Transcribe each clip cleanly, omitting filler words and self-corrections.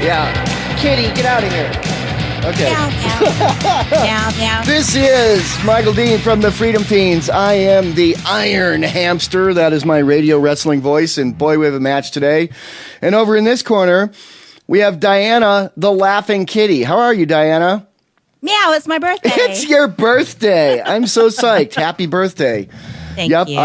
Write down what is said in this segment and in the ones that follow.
Yeah. Kitty, get out of here. Okay. Meow, meow. This is Michael Dean from the Freedom Fiends. I am the Iron Hamster. That is my radio wrestling voice. And boy, we have a match today. And over in this corner, we have Diana, the Laughing Kitty. How are you, Diana? Meow, it's my birthday. It's your birthday. I'm so psyched. Happy birthday. Thank you.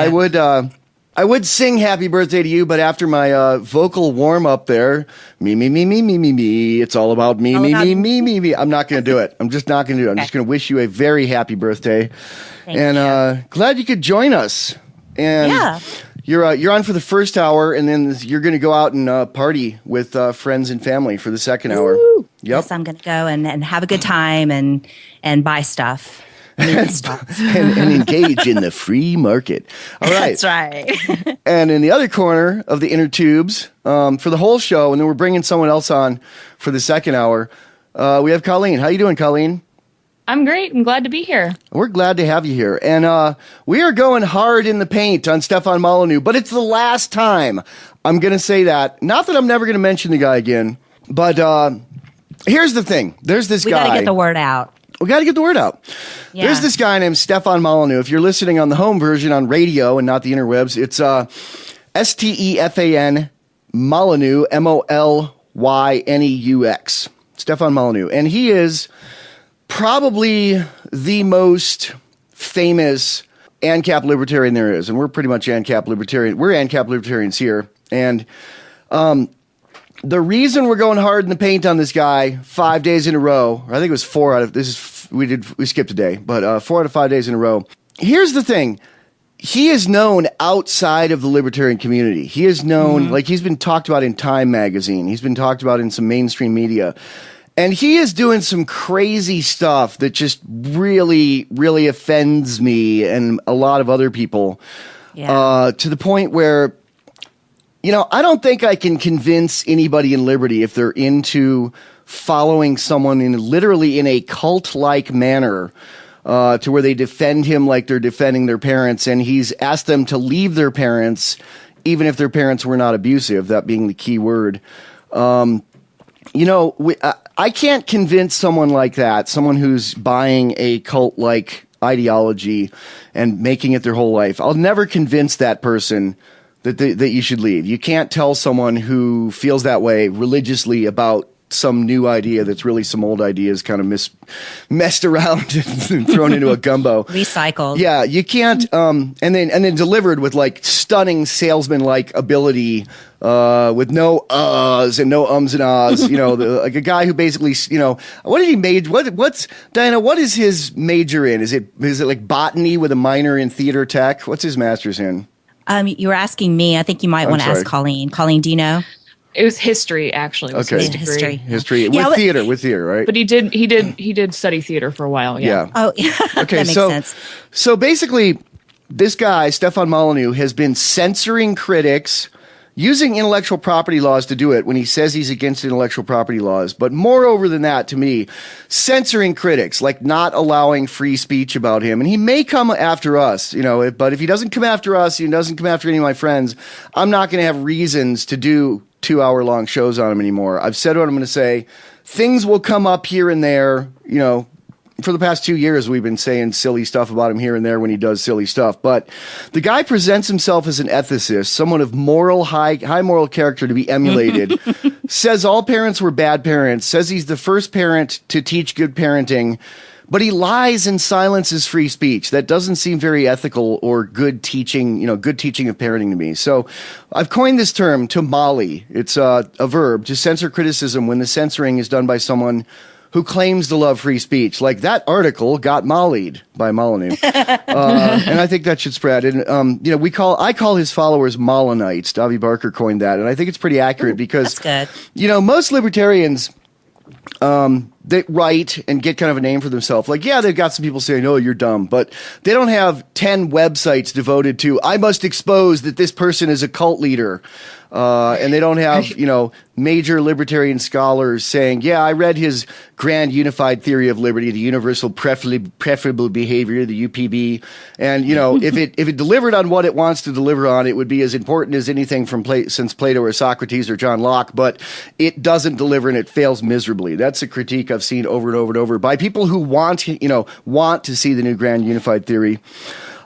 I would sing happy birthday to you, but after my vocal warm up there, me, it's all about me. I'm not going to do it. I'm just not going to do it. I'm just going to wish you a very happy birthday. Thank you. Glad you could join us. And Yeah. You're on for the first hour, and then you're going to go out and party with friends and family for the second hour. Woo. Yep. Yes, I'm going to go and have a good time and buy stuff. and engage in the free market. All right. That's right. And in the other corner of the inner tubes, for the whole show, and then we're bringing someone else on for the second hour, we have Colleen. How you doing, Colleen? I'm great. I'm glad to be here. We're glad to have you here. And we are going hard in the paint on Stefan Molyneux, but it's the last time I'm going to say that. Not that I'm never going to mention the guy again, but here's the thing. There's this guy. We got to get the word out. We got to get the word out. Yeah. There's this guy named Stefan Molyneux. If you're listening on the home version on radio and not the interwebs, it's Stefan Molyneux, Molyneux. Stefan Molyneux. And he is probably the most famous ANCAP libertarian there is. And we're pretty much ANCAP libertarian. We're ANCAP libertarians here. And the reason we're going hard in the paint on this guy 5 days in a row, or I think it was 4 out of we skipped a day, but 4 out of 5 days in a row. Here's the thing. He is known outside of the libertarian community. He is known, like he's been talked about in Time magazine. He's been talked about in some mainstream media. And he is doing some crazy stuff that just really, really offends me and a lot of other people to the point where, you know, I don't think I can convince anybody in Liberty if they're into following someone literally in a cult-like manner to where they defend him like they're defending their parents, and he's asked them to leave their parents even if their parents were not abusive, that being the key word. You know, I can't convince someone like that, someone who's buying a cult-like ideology and making it their whole life. I'll never convince that person that you should leave. You can't tell someone who feels that way religiously about some new idea that's really some old ideas kind of messed around and thrown into a gumbo. Recycled. Yeah, you can't. And then delivered with like stunning salesman-like ability, with no uhs and no ums and ahs. You know, like a guy who basically, you know, what did he major? What's Diana? What is his major in? Is it like botany with a minor in theater tech? What's his master's in? You were asking me. I think you might want to ask Colleen. Colleen, do you know? It was history, actually. Was his degree. History Yeah, with theater, right? But he did study theater for a while. Yeah. Oh, yeah. Okay, that makes sense. So basically, this guy Stefan Molyneux has been censoring critics, using intellectual property laws to do it when he says he's against intellectual property laws. But moreover than that, to me, censoring critics, like not allowing free speech about him. And he may come after us, you know, but if he doesn't come after us, he doesn't come after any of my friends, I'm not going to have reasons to do 2-hour-long shows on him anymore. I've said what I'm going to say. Things will come up here and there, you know. For the past 2 years, we've been saying silly stuff about him here and there when he does silly stuff. But the guy presents himself as an ethicist, someone of high moral character to be emulated, says all parents were bad parents, says he's the first parent to teach good parenting, but he lies and silences free speech. That doesn't seem very ethical or good teaching, you know, good teaching of parenting to me. So I've coined this term, to molly. It's a verb, to censor criticism when the censoring is done by someone who claims to love free speech. Like that article got mollied by Molyneux. And I think that should spread. And, you know, I call his followers Molyneux. Davi Barker coined that. And I think it's pretty accurate because, that's good. You know, most libertarians, they write and get kind of a name for themselves. Like, yeah, they've got some people saying, "Oh, you're dumb," but they don't have 10 websites devoted to, "I must expose that this person is a cult leader." And they don't have, major libertarian scholars saying, "Yeah, I read his grand unified theory of liberty, the universal preferable behavior, the UPB, and if it delivered on what it wants to deliver on, it would be as important as anything from since Plato or Socrates or John Locke, but it doesn't deliver and it fails miserably." That's a critique I've seen over and over and over by people who want to see the new grand unified theory.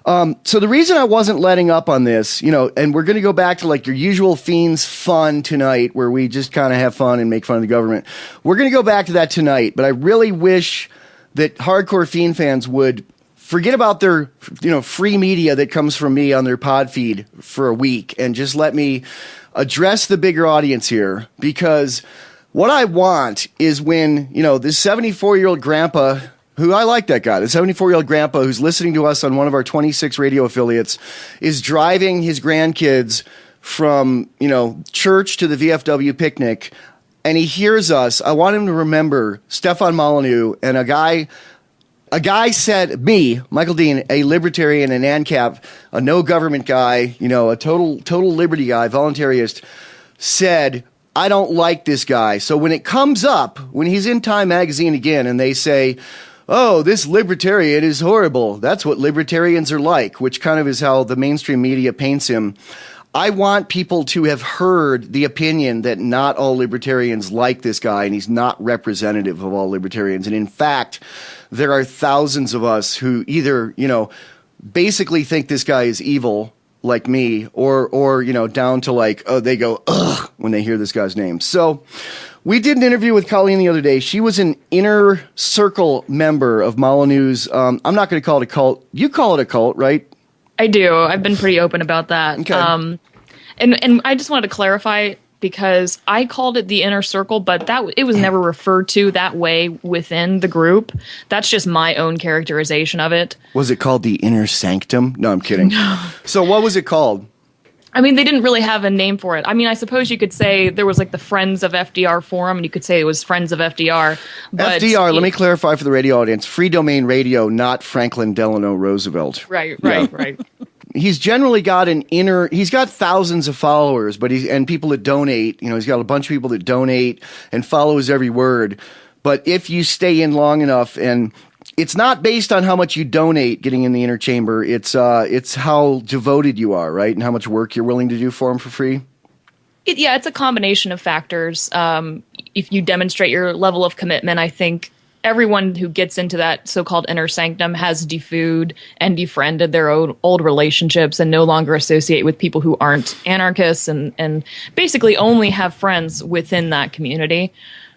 So the reason I wasn't letting up on this, and we're going to go back to like your usual Fiends fun tonight, where we just kind of have fun and make fun of the government. We're going to go back to that tonight, but I really wish that hardcore Fiend fans would forget about their, free media that comes from me on their pod feed for a week and just let me address the bigger audience here, because what I want is when, this 74-year-old grandpa, who I like that guy, the 74-year-old grandpa who's listening to us on one of our 26 radio affiliates, is driving his grandkids from, church to the VFW picnic, and he hears us. I want him to remember Stefan Molyneux and a guy said, me, Michael Dean, a libertarian, an ANCAP, a no government guy, a total liberty guy, voluntarist, said, "I don't like this guy." So when it comes up, when he's in Time magazine again and they say, "Oh, this libertarian is horrible. That's what libertarians are like," which kind of is how the mainstream media paints him. I want people to have heard the opinion that not all libertarians like this guy and he's not representative of all libertarians. And in fact, there are thousands of us who either, basically think this guy is evil, like me, or down to like, oh, they go, ugh, when they hear this guy's name. So we did an interview with Colleen the other day. She was an inner circle member of Molyneux's. I'm not going to call it a cult. You call it a cult, right? I do. I've been pretty open about that. Okay. And I just wanted to clarify, because I called it the inner circle, but it was never referred to that way within the group. That's just my own characterization of it. Was it called the inner sanctum? No, I'm kidding. No. So what was it called? I mean, they didn't really have a name for it. I mean, I suppose you could say there was like the Friends of FDR forum, and you could say it was Friends of FDR. But FDR, let me clarify for the radio audience, Free Domain Radio, not Franklin Delano Roosevelt. Right. He's generally got he's got thousands of followers, and people that donate, he's got a bunch of people that donate and follow his every word. But if you stay in long enough, and it's not based on how much you donate getting in the inner chamber, it's how devoted you are, right? And how much work you're willing to do for him for free. It's a combination of factors. If you demonstrate your level of commitment, I think everyone who gets into that so-called inner sanctum has defooed and defriended their old relationships and no longer associate with people who aren't anarchists and basically only have friends within that community.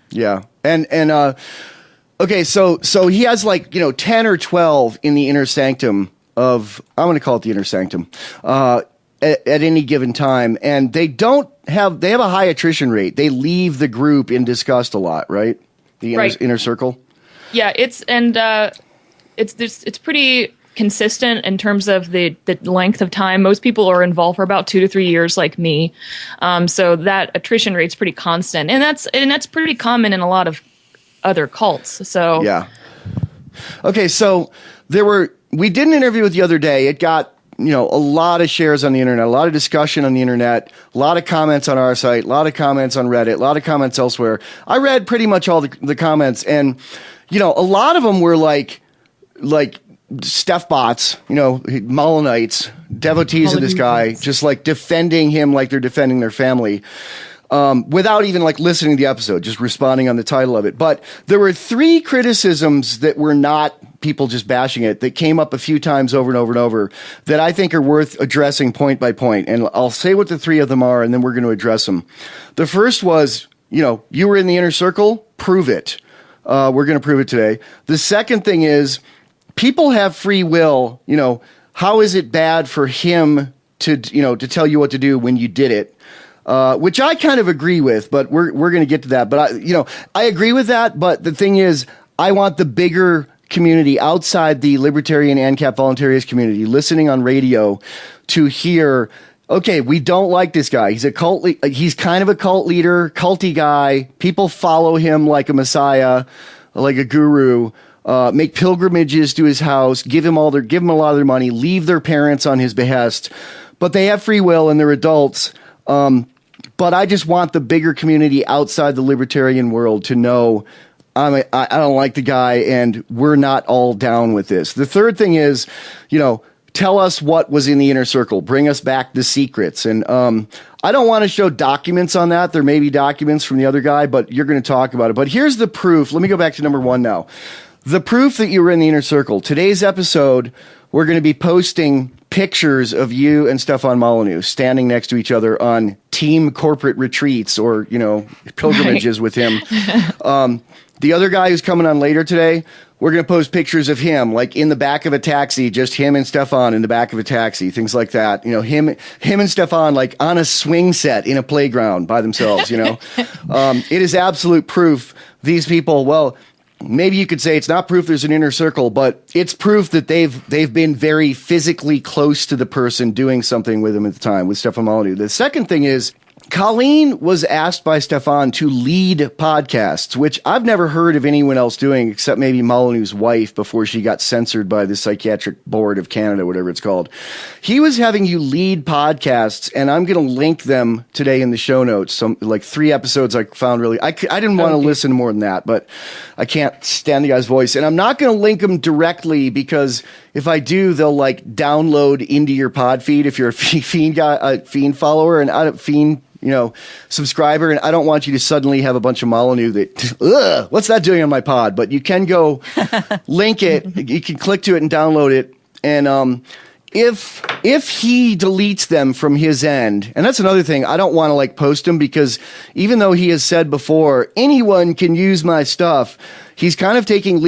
Yeah. And okay, so he has 10 or 12 in the inner sanctum I'm going to call it the inner sanctum, at any given time. And they have a high attrition rate. They leave the group in disgust a lot, right? The inner circle. Yeah, it's pretty consistent in terms of the length of time. Most people are involved for about 2 to 3 years, like me. So that attrition rate's pretty constant, and that's pretty common in a lot of other cults. So yeah. Okay, so we did an interview with the other day. It got a lot of shares on the internet, a lot of discussion on the internet, a lot of comments on our site, a lot of comments on Reddit, a lot of comments elsewhere. I read pretty much all the comments, and a lot of them were like Steph bots, Molyneux, devotees of this guy, just like defending him like they're defending their family, without even listening to the episode, just responding on the title of it. But there were 3 criticisms that were not people just bashing it that came up a few times over and over and over that I think are worth addressing point by point. And I'll say what the 3 of them are, and then we're going to address them. The first was, you were in the inner circle, prove it. We're going to prove it today. The second thing is, people have free will. How is it bad for him to tell you what to do when you did it? Which I kind of agree with, but we're going to get to that. But I agree with that. But the thing is, I want the bigger community outside the libertarian ANCAP voluntarist community listening on radio to hear, okay, we don't like this guy. He's he's kind of a cult leader, culty guy. People follow him like a messiah. like a guru, make pilgrimages to his house, give him a lot of their money, leave their parents on his behest, but they have free will and they're adults. But I just want the bigger community outside the libertarian world to know I don't like the guy and we're not all down with this. The third thing is, tell us what was in the inner circle. Bring us back the secrets. And I don't want to show documents on that. There may be documents from the other guy, but you're going to talk about it. But here's the proof. Let me go back to number 1 now. The proof that you were in the inner circle. Today's episode, we're going to be posting pictures of you and Stefan Molyneux standing next to each other on team corporate retreats or, pilgrimages with him. The other guy who's coming on later today, we're going to post pictures of him, like in the back of a taxi, just him and Stefan in the back of a taxi, things like that. Him and Stefan like on a swing set in a playground by themselves, It is absolute proof these people, well, maybe you could say it's not proof there's an inner circle, but it's proof that they've been very physically close to the person doing something with him at the time, with Stefan Molyneux. The second thing is, Colleen was asked by Stefan to lead podcasts, which I've never heard of anyone else doing except maybe Molyneux's wife before she got censored by the Psychiatric Board of Canada, whatever it's called. He was having you lead podcasts, and I'm going to link them today in the show notes. Some like 3 episodes I found really. I didn't want to listen more than that, but I can't stand the guy's voice, and I'm not going to link them directly because if I do, they'll like download into your pod feed if you're a Fiend follower and a Fiend subscriber, and I don't want you to suddenly have a bunch of Molyneux that, what's that doing on my pod? But you can go link it, you can click to it and download it, and if he deletes them from his end, and that's another thing, I don't want to like post them because even though he has said before, anyone can use my stuff, he's kind of taking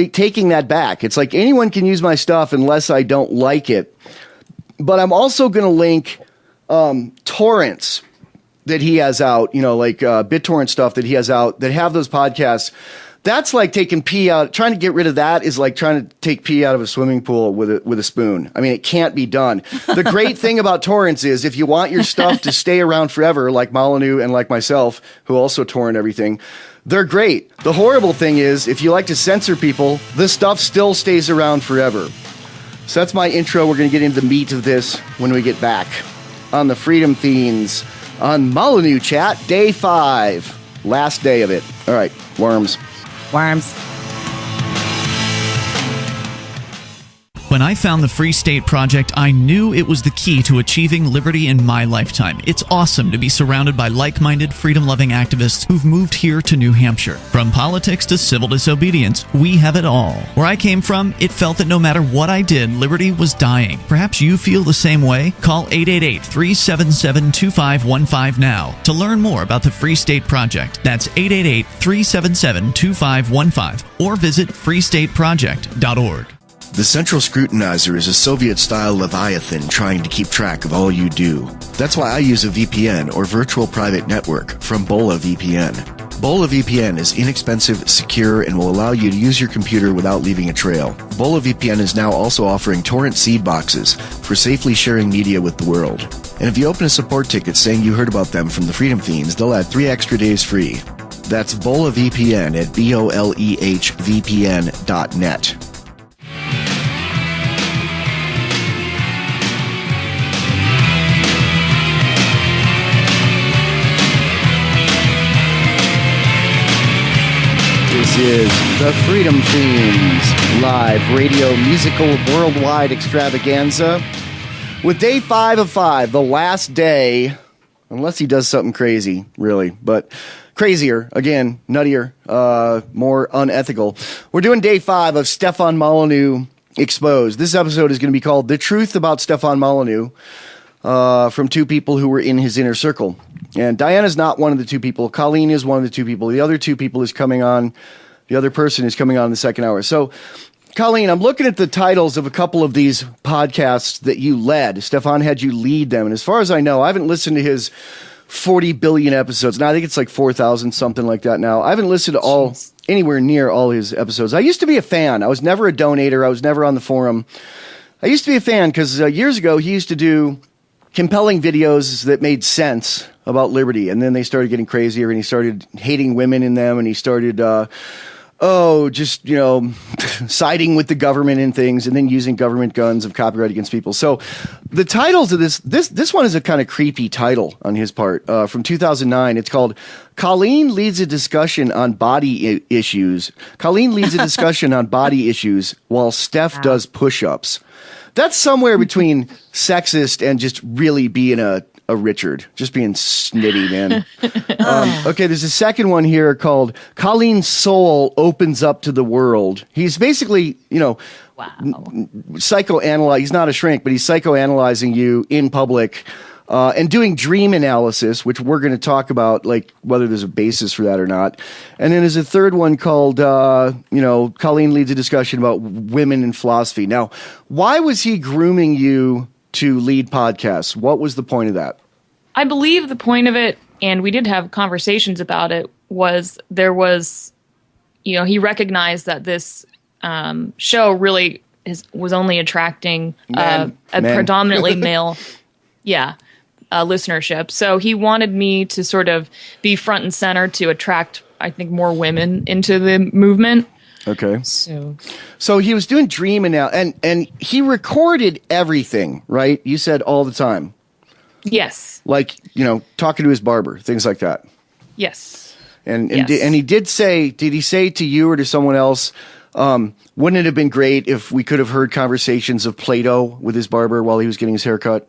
that back. It's like anyone can use my stuff unless I don't like it. But I'm also going to link torrents that he has out, like BitTorrent stuff that he has out that have those podcasts. That's like taking pee out. Trying to get rid of that is like trying to take pee out of a swimming pool with a spoon. I mean, it can't be done. The great thing about torrents is if you want your stuff to stay around forever, like Molyneux and like myself, who also torrent everything, they're great. The horrible thing is if you like to censor people, the stuff still stays around forever. So that's my intro. We're going to get into the meat of this when we get back on the Freedom Fiends on Molyneux Chat, day 5, last day of it. All right, worms. When I found the Free State Project, I knew it was the key to achieving liberty in my lifetime. It's awesome to be surrounded by like-minded, freedom-loving activists who've moved here to New Hampshire. From politics to civil disobedience, we have it all. Where I came from, it felt that no matter what I did, liberty was dying. Perhaps you feel the same way? Call 888-377-2515 now to learn more about the Free State Project. That's 888-377-2515 or visit freestateproject.org. The Central Scrutinizer is a Soviet-style Leviathan trying to keep track of all you do. That's why I use a VPN, or virtual private network, from Bola VPN. Bola VPN is inexpensive, secure, and will allow you to use your computer without leaving a trail. Bola VPN is now also offering torrent seed boxes for safely sharing media with the world. And if you open a support ticket saying you heard about them from the Freedom Fiends, they'll add 3 extra days free. That's Bola VPN at bolehvpn.net. This is the Freedom Fiends live radio musical worldwide extravaganza with day 5 of 5, the last day, unless he does something crazy, really, but crazier, again, nuttier, more unethical. We're doing day 5 of Stefan Molyneux Exposed. This episode is going to be called The Truth About Stefan Molyneux, from 2 people who were in his inner circle. And Diana's not one of the 2 people. Colleen is one of the 2 people. The other 2 people is coming on. The other person is coming on in the second hour. So, Colleen, I'm looking at the titles of a couple of these podcasts that you led. Stefan had you lead them. And as far as I know, I haven't listened to his 40 billion episodes. Now, I think it's like 4,000, something like that now. I haven't listened to anywhere near all his episodes. I used to be a fan. I was never a donator. I was never on the forum. I used to be a fan because years ago, he used to do compelling videos that made sense about liberty, and then they started getting crazier, and he started hating women in them, and he started just, siding with the government and things, and then using government guns of copyright against people. So the titles of this one is a kind of creepy title on his part, from 2009. It's called Colleen Leads a Discussion on Body Issues. Colleen leads a discussion on body issues while Steph does push-ups. That's somewhere between sexist and just really being a Richard, just being snitty, man. Okay, there's a second one here called Colleen's Soul Opens Up to the World. He's basically, psychoanalyze. He's not a shrink, but he's psychoanalyzing you in public and doing dream analysis, which we're going to talk about, like whether there's a basis for that or not. And then there's a third one called, Colleen Leads a Discussion about women in philosophy. Now, why was he grooming you to lead podcasts? What was the point of that? I believe the point of it, and we did have conversations about it, was he recognized that this show really was only attracting a predominantly male, listenership. So he wanted me to sort of be front and center to attract, I think, more women into the movement. Okay. So he was doing dream and he recorded everything, right? You said all the time. Yes. Like, talking to his barber, things like that. Yes. And he did he say to you or to someone else, wouldn't it have been great if we could have heard conversations of Plato with his barber while he was getting his haircut?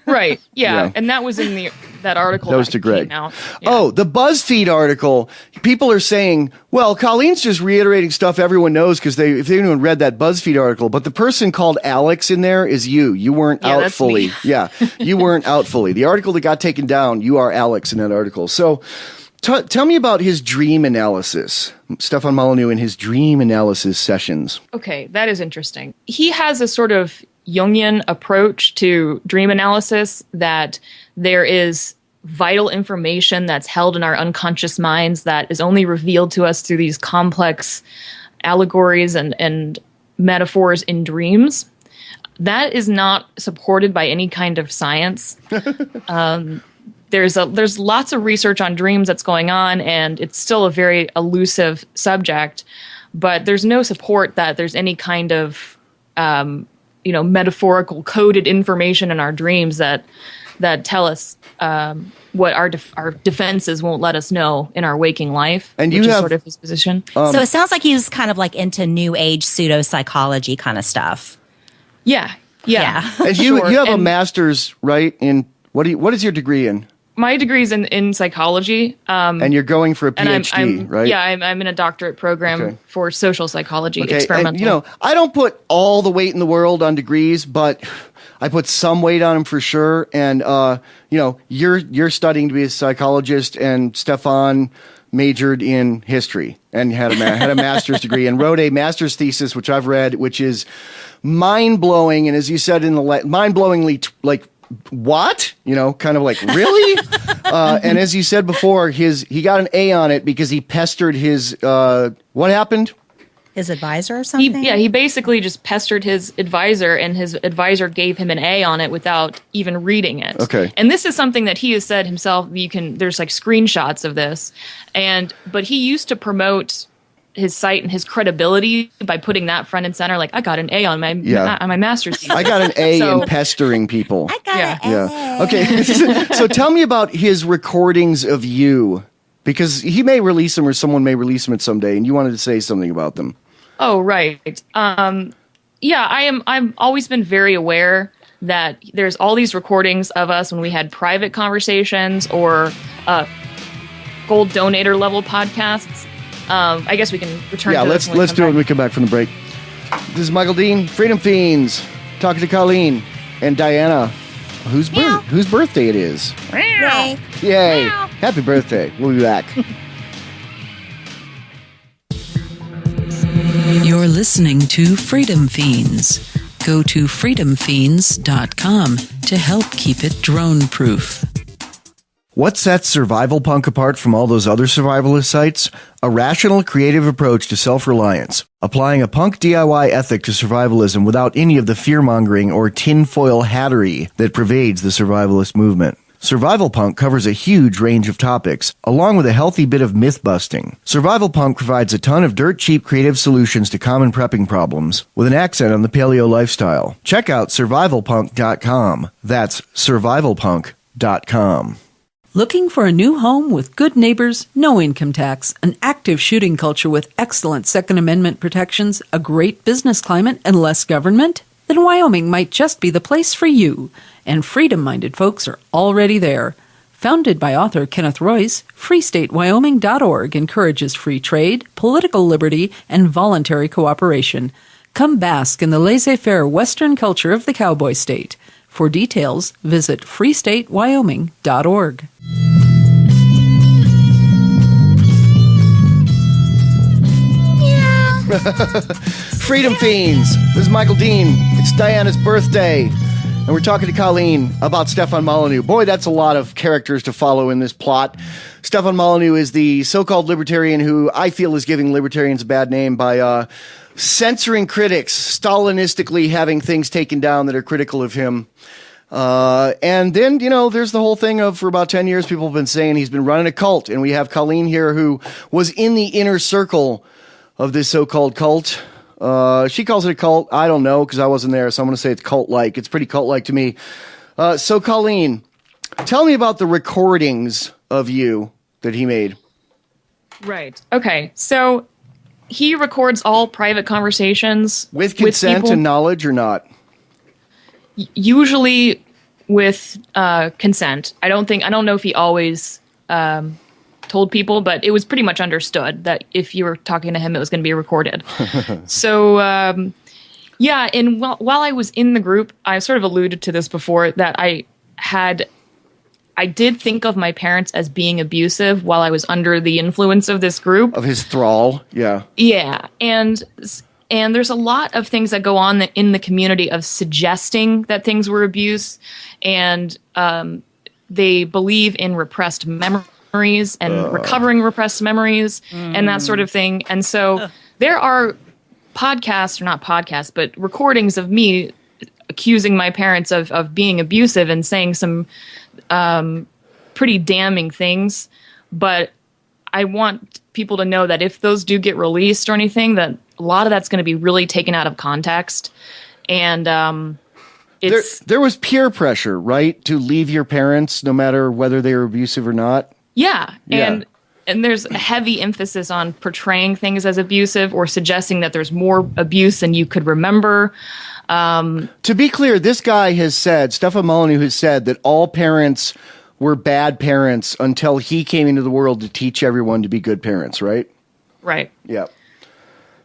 Right. Yeah. And that was in that article. That was to Greg. Yeah. Oh, the BuzzFeed article. People are saying, well, Colleen's just reiterating stuff everyone knows because if anyone read that BuzzFeed article, but the person called Alex in there is you. You weren't out fully. Me. Yeah. You weren't out fully. The article that got taken down, you are Alex in that article. So tell me about his dream analysis. Stefan Molyneux and his dream analysis sessions. Okay. That is interesting. He has a sort of Jungian approach to dream analysis, that there is vital information that's held in our unconscious minds that is only revealed to us through these complex allegories and metaphors in dreams. That is not supported by any kind of science. There's lots of research on dreams that's going on, and it's still a very elusive subject, but there's no support that there's any kind of metaphorical coded information in our dreams that tell us what our defenses won't let us know in our waking life, and which is sort of his position. So it sounds like he was kind of like into new age pseudopsychology kind of stuff. Yeah. And you have a master's, right? In what is your degree in? My degree is in psychology. And you're going for a PhD, right? Yeah, I'm in a doctorate program for social psychology, experimental. And, I don't put all the weight in the world on degrees, but I put some weight on them for sure. And, you're studying to be a psychologist, and Stefan majored in history and had a master's degree and wrote a master's thesis, which I've read, which is mind-blowing. And as you said mind-blowingly, what? Kind of like, really? And as you said before, he got an A on it because he pestered his, what happened? His advisor or something? He basically just pestered his advisor, and his advisor gave him an A on it without even reading it. Okay. And this is something that he has said himself. There's like screenshots of this. But he used to promote his site and his credibility by putting that front and center. Like, I got an A on my master's thesis. I got an A in pestering people. I got an A. Yeah. Okay. So tell me about his recordings of you, because he may release them or someone may release them someday, and you wanted to say something about them. Oh, right. I've always been very aware that there's all these recordings of us when we had private conversations or gold donator level podcasts. I guess we can return to this. Yeah, let's do it when we come back from the break. This is Michael Dean, Freedom Fiends, talking to Colleen and Diana, whose birthday it is. Yay. Yay. Happy birthday. We'll be back. You're listening to Freedom Fiends. Go to freedomfiends.com to help keep it drone-proof. What sets Survival Punk apart from all those other survivalist sites? A rational, creative approach to self-reliance, applying a punk DIY ethic to survivalism without any of the fear-mongering or tinfoil hattery that pervades the survivalist movement. Survival Punk covers a huge range of topics, along with a healthy bit of myth-busting. Survival Punk provides a ton of dirt-cheap creative solutions to common prepping problems, with an accent on the paleo lifestyle. Check out survivalpunk.com. That's survivalpunk.com. Looking for a new home with good neighbors, no income tax, an active shooting culture with excellent Second Amendment protections, a great business climate, and less government? Then Wyoming might just be the place for you. And freedom-minded folks are already there. Founded by author Kenneth Royce, FreeStateWyoming.org encourages free trade, political liberty, and voluntary cooperation. Come bask in the laissez-faire Western culture of the cowboy state. For details, visit FreeStateWyoming.org. Freedom Fiends. This is Michael Dean. It's Diana's birthday. And we're talking to Colleen about Stefan Molyneux. Boy, that's a lot of characters to follow in this plot. Stefan Molyneux is the so-called libertarian who I feel is giving libertarians a bad name by censoring critics, Stalinistically having things taken down that are critical of him. And then, there's the whole thing of, for about 10 years, people have been saying he's been running a cult. And we have Colleen here who was in the inner circle of this so-called cult. She calls it a cult. I don't know because I wasn't there, so I'm going to say it's cult-like. It's pretty cult-like to me. So, Colleen, tell me about the recordings of you that he made. Right. Okay. So he records all private conversations with consent and knowledge, or not? Usually with consent. I don't know if he always told people, but it was pretty much understood that if you were talking to him, it was going to be recorded. So, yeah, and while I was in the group, I sort of alluded to this before, that I did think of my parents as being abusive while I was under the influence of this group. Of his thrall, yeah. Yeah, and there's a lot of things that go on in the community of suggesting that things were abuse, and they believe in repressed memories and recovering repressed memories and that sort of thing. And so there are but recordings of me accusing my parents of being abusive and saying some pretty damning things. But I want people to know that if those do get released or anything, that a lot of that's going to be really taken out of context. And there was peer pressure, right, to leave your parents no matter whether they were abusive or not? Yeah. And there's a heavy emphasis on portraying things as abusive or suggesting that there's more abuse than you could remember. To be clear, this guy has said, Stefan Molyneux has said, that all parents were bad parents until he came into the world to teach everyone to be good parents, right? Right. Yeah.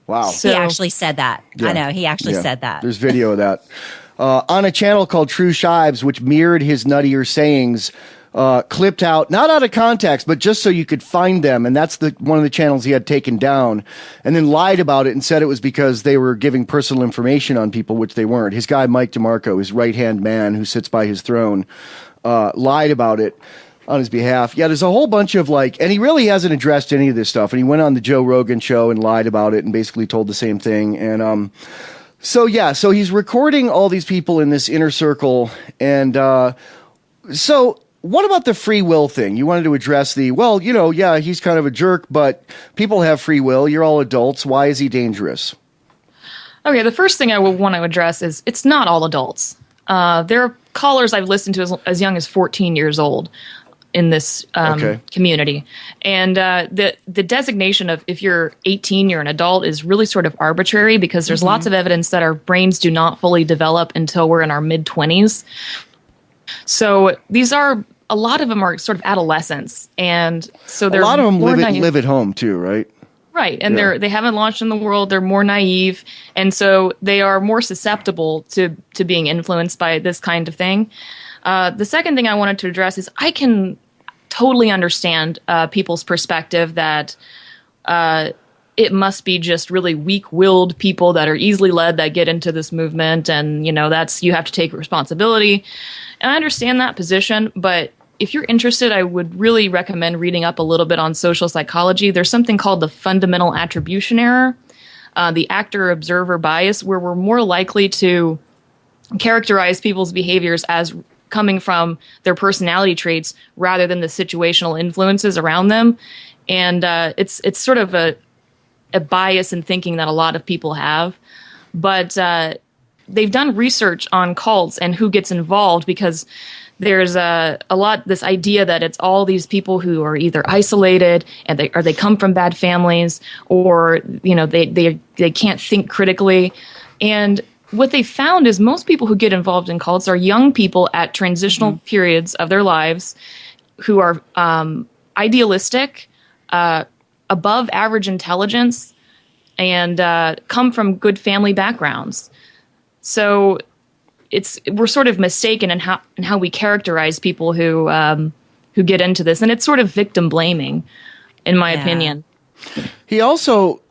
Wow. He actually said that. Yeah. I know. He actually said that. There's video of that. On a channel called True Shives, which mirrored his nuttier sayings, clipped out, not out of context, but just so you could find them. And that's one of the channels he had taken down, and then lied about it and said it was because they were giving personal information on people, which they weren't. His guy, Mike DeMarco, his right-hand man who sits by his throne, lied about it on his behalf. Yeah, there's a whole bunch of and he really hasn't addressed any of this stuff. And he went on the Joe Rogan show and lied about it and basically told the same thing. And, so he's recording all these people in this inner circle. And, so what about the free will thing? You wanted to address he's kind of a jerk, but people have free will. You're all adults. Why is he dangerous? Okay, the first thing I would want to address is it's not all adults. There are callers I've listened to as young as 14 years old in this community. And the designation of if you're 18, you're an adult is really sort of arbitrary because there's lots of evidence that our brains do not fully develop until we're in our mid-20s. So a lot of them are sort of adolescents, and so a lot of them live at home too, right? Right, and they haven't launched in the world. They're more naive, and so they are more susceptible to being influenced by this kind of thing. The second thing I wanted to address is I can totally understand people's perspective that it must be just really weak-willed people that are easily led that get into this movement, and you have to take responsibility. And I understand that position, but if you're interested, I would really recommend reading up a little bit on social psychology. There's something called the fundamental attribution error, the actor-observer bias, where we're more likely to characterize people's behaviors as coming from their personality traits rather than the situational influences around them. And it's sort of a bias in thinking that a lot of people have. But they've done research on cults and who gets involved, because there's a lot this idea that it's all these people who are either isolated and they come from bad families, or they can't think critically. And what they found is most people who get involved in cults are young people at transitional periods of their lives who are idealistic, above average intelligence, and come from good family backgrounds. So we're sort of mistaken in how we characterize people who get into this, and it's sort of victim blaming, in my opinion. He also,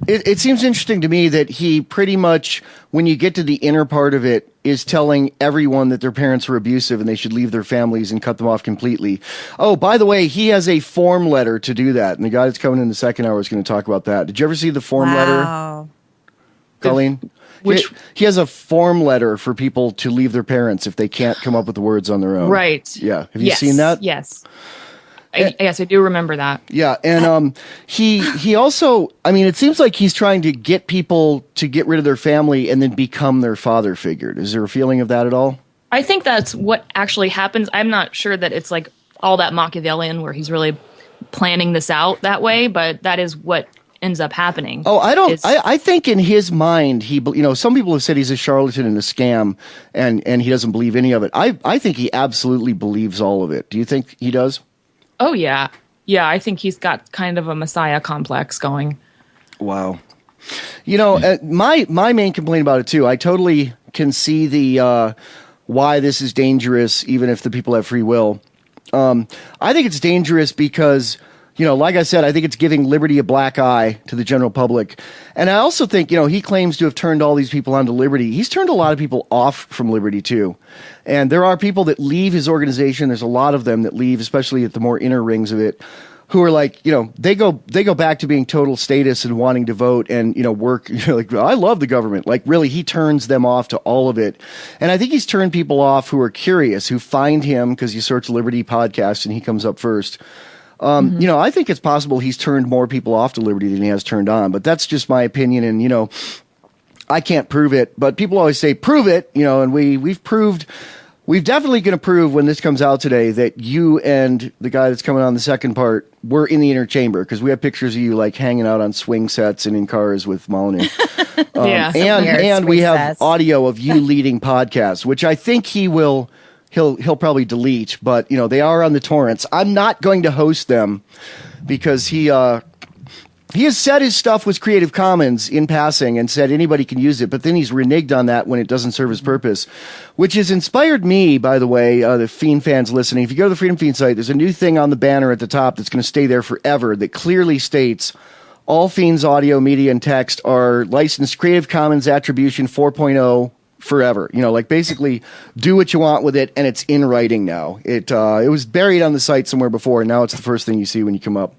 it seems interesting to me that he pretty much, when you get to the inner part of it, is telling everyone that their parents were abusive and they should leave their families and cut them off completely. Oh, by the way, he has a form letter to do that, and the guy that's coming in the second hour is going to talk about that. Did you ever see the form letter, Colleen? He has a form letter for people to leave their parents if they can't come up with the words on their own. Right. Yeah. Have you seen that? Yes. Yes, I do remember that. Yeah, and he also, I mean, it seems like he's trying to get people to get rid of their family and then become their father figure. Is there a feeling of that at all? I think that's what actually happens. I'm not sure that it's like all that Machiavellian where he's really planning this out that way, but that is what ends up happening. Oh, I think in his mind, some people have said he's a charlatan and a scam, and he doesn't believe any of it. I think he absolutely believes all of it. Do you think he does? Oh, yeah. Yeah, I think he's got kind of a messiah complex going. Wow. My main complaint about it, too, I totally can see the why this is dangerous, even if the people have free will. I think it's dangerous because, like I said, I think it's giving liberty a black eye to the general public. And I also think, he claims to have turned all these people onto liberty. He's turned a lot of people off from liberty, too. And there are people that leave his organization. There's a lot of them that leave, especially at the more inner rings of it, who are like, they go back to being total status and wanting to vote and, work. Like, I love the government. Like, really, he turns them off to all of it. And I think he's turned people off who are curious, who find him because you search Liberty Podcast and he comes up first. I think it's possible he's turned more people off to liberty than he has turned on, but that's just my opinion. And, I can't prove it, but people always say, prove it, and we've definitely going to prove when this comes out today that you and the guy that's coming on the second part were in the inner chamber, because we have pictures of you like hanging out on swing sets and in cars with Molyneux. And we have audio of you leading podcasts, which I think he'll probably delete, but they are on the torrents. I'm not going to host them because he has said his stuff was Creative Commons in passing and said anybody can use it, but then he's reneged on that when it doesn't serve his purpose, which has inspired me, by the way, the Fiend fans listening. If you go to the Freedom Fiend site, there's a new thing on the banner at the top that's going to stay there forever that clearly states all Fiend's audio, media, and text are licensed Creative Commons Attribution 4.0 forever. Basically do what you want with it, and it's in writing now. It was buried on the site somewhere before, and now it's the first thing you see when you come up.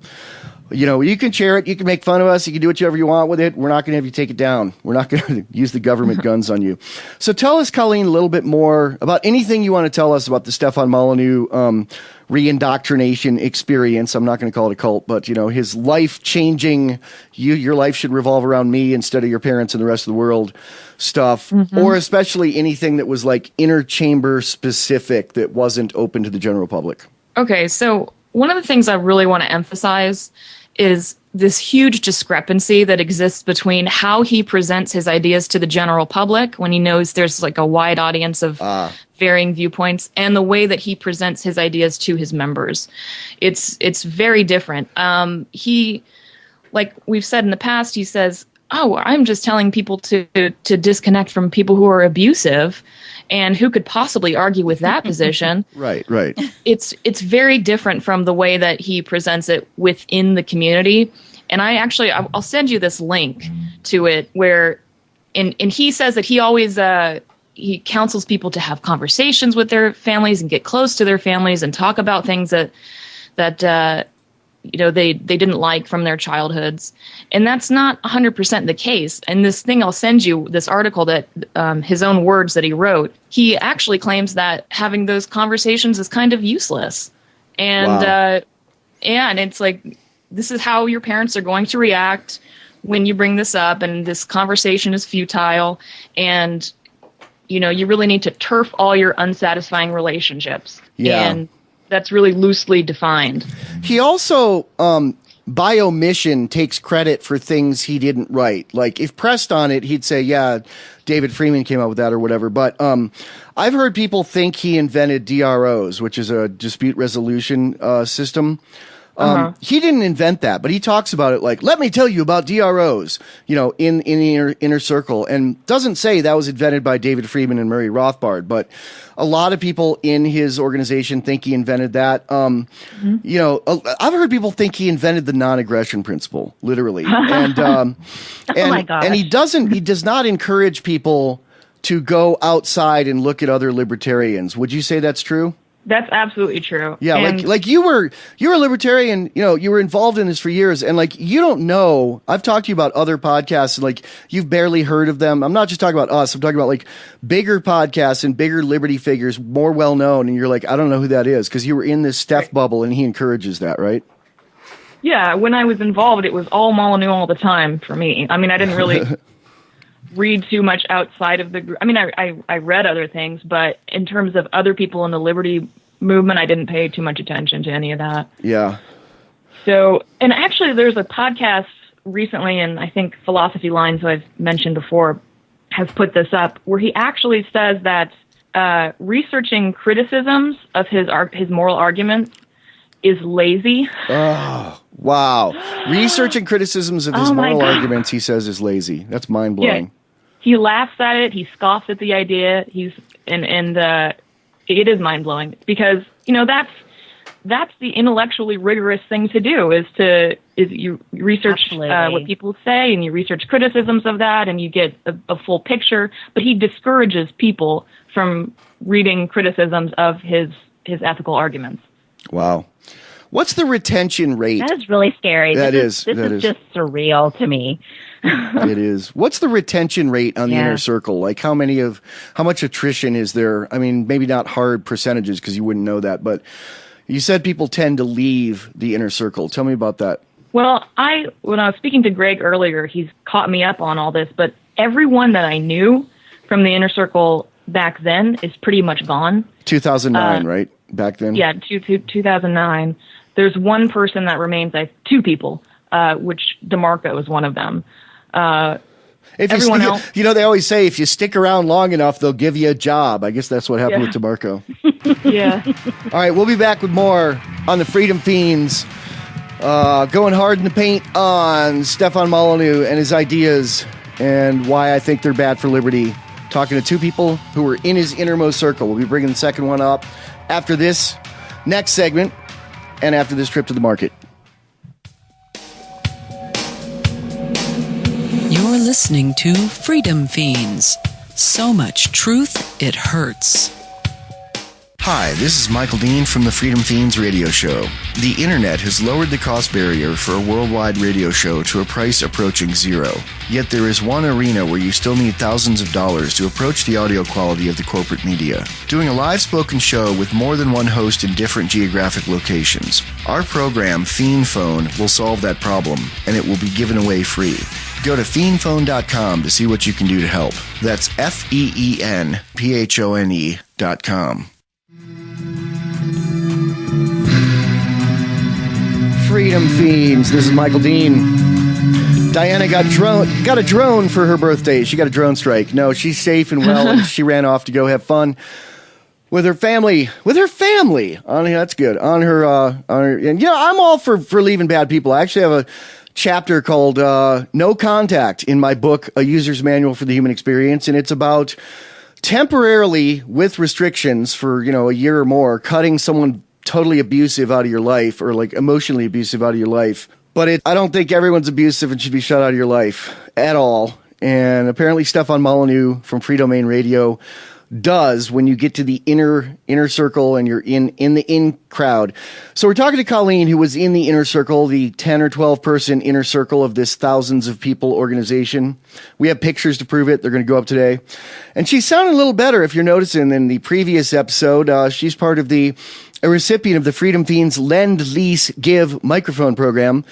You can share it, you can make fun of us, you can do whatever you want with it. We're not going to have you take it down. We're not going to use the government guns on you. So tell us, Colleen, a little bit more about anything you want to tell us about the Stefan Molyneux re-indoctrination experience. I'm not going to call it a cult, but his life-changing, your life should revolve around me instead of your parents and the rest of the world stuff, or especially anything that was like inner chamber specific that wasn't open to the general public. Okay, so one of the things I really want to emphasize is this huge discrepancy that exists between how he presents his ideas to the general public when he knows there's like a wide audience of varying viewpoints, and the way that he presents his ideas to his members. It's very different. He, like we've said in the past, he says, oh, I'm just telling people to disconnect from people who are abusive. And who could possibly argue with that position? Right. It's very different from the way that he presents it within the community. And I'll send you this link to it where, and he says that he always he counsels people to have conversations with their families and get close to their families and talk about things that they didn't like from their childhoods. And that's not 100% the case. And this thing I'll send you, this article that his own words that he wrote, he actually claims that having those conversations is kind of useless. And Wow. and it's like, this is how your parents are going to react when you bring this up, and this conversation is futile, and you really need to turf all your unsatisfying relationships. Yeah. And that's really loosely defined. He also, by omission, takes credit for things he didn't write. Like, if pressed on it, he'd say, yeah, David Freeman came up with that or whatever. But I've heard people think he invented DROs, which is a dispute resolution system. He didn't invent that, but he talks about it like, let me tell you about DROs, in the inner circle, and doesn't say that was invented by David Friedman and Murray Rothbard, but a lot of people in his organization think he invented that. I've heard people think he invented the non-aggression principle, literally. And, my gosh. And he does not encourage people to go outside and look at other libertarians. Would you say that's true? That's absolutely true. Yeah, And like you're a libertarian, you were involved in this for years, and like you don't know. I've talked to you about other podcasts, and like you've barely heard of them. I'm not just talking about us. I'm talking about like bigger podcasts and bigger liberty figures, more well known, and you're like, I don't know who that is, because you were in this Steph bubble, and he encourages that, right? yeah, when I was involved, it was all Molyneux all the time for me. I mean, I didn't really read too much outside of the group. I mean, I read other things, but in terms of other people in the liberty movement, I didn't pay too much attention to any of that. Yeah. So, and actually there's a podcast recently, and I think Philosophy Lines, who I've mentioned before, has put this up, where he actually says that researching criticisms of his moral arguments is lazy. Oh, wow. Research and criticisms of his moral arguments, he says, is lazy. That's mind-blowing. Yeah. He laughs at it. He scoffs at the idea. It is mind-blowing because, that's the intellectually rigorous thing to do, is you research what people say, and you research criticisms of that, and you get a full picture. But he discourages people from reading criticisms of his ethical arguments. Wow. What's the retention rate? That is really scary. This is just surreal to me. It is. What's the retention rate on the inner circle? Like how much attrition is there? I mean, maybe not hard percentages because you wouldn't know that, but you said people tend to leave the inner circle. Tell me about that. Well, when I was speaking to Greg earlier, he's caught me up on all this, but everyone that I knew from the inner circle back then is pretty much gone. 2009, right? Back then? Yeah, 2009. There's one person that remains, two people, which DeMarco is one of them. Everyone else, they always say if you stick around long enough, they'll give you a job. I guess that's what happened with DeMarco. Yeah. All right, we'll be back with more on the Freedom Fiends, going hard in the paint on Stefan Molyneux and his ideas and why I think they're bad for liberty. Talking to two people who were in his innermost circle. We'll be bringing the second one up after this next segment and after this trip to the market. You're listening to Freedom Fiends. So much truth, it hurts. Hi, this is Michael Dean from the Freedom Fiends radio show. The internet has lowered the cost barrier for a worldwide radio show to a price approaching zero. Yet there is one arena where you still need thousands of dollars to approach the audio quality of the corporate media. Doing a live spoken show with more than one host in different geographic locations. Our program, Fiend Phone, will solve that problem, and it will be given away free. Go to fiendphone.com to see what you can do to help. That's FEENPHONE.com. Freedom Fiends. This is Michael Dean. Diana got a drone for her birthday. She got a drone strike. No, she's safe and well, and she ran off to go have fun with her family. That's good. On her. And I'm all for leaving bad people. I actually have a chapter called No Contact in my book, A User's Manual for the Human Experience, and it's about temporarily, with restrictions for a year or more, cutting someone totally abusive out of your life, or like emotionally abusive out of your life. But I don't think everyone's abusive and should be shut out of your life at all. And apparently Stefan Molyneux from Free Domain Radio does when you get to the inner circle and you're in the in crowd. So we're talking to Colleen, who was in the inner circle, the 10 or 12 person inner circle of this thousands of people organization. We have pictures to prove it. They're going to go up today. And she's sounding a little better, if you're noticing, than the previous episode. She's part of a recipient of the Freedom Fiends Lend, Lease, Give microphone program.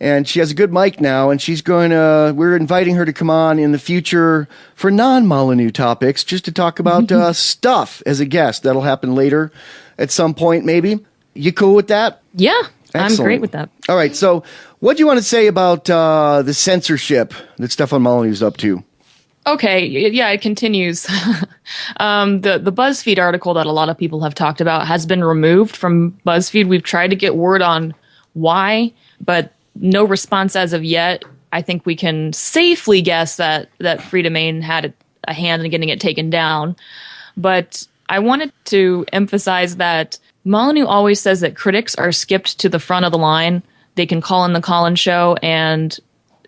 And she has a good mic now, and we're inviting her to come on in the future for non-Molyneux topics, just to talk about stuff as a guest. That'll happen later at some point, maybe. You cool with that? Yeah, Excellent. I'm great with that. All right, so what do you want to say about the censorship that Stefan Molyneux's up to? Okay, yeah, it continues. The BuzzFeed article that a lot of people have talked about has been removed from BuzzFeed. We've tried to get word on why, but no response as of yet. I think we can safely guess that Freedomain had a hand in getting it taken down. But I wanted to emphasize that Molyneux always says that critics are skipped to the front of the line. They can call in the call-in show, and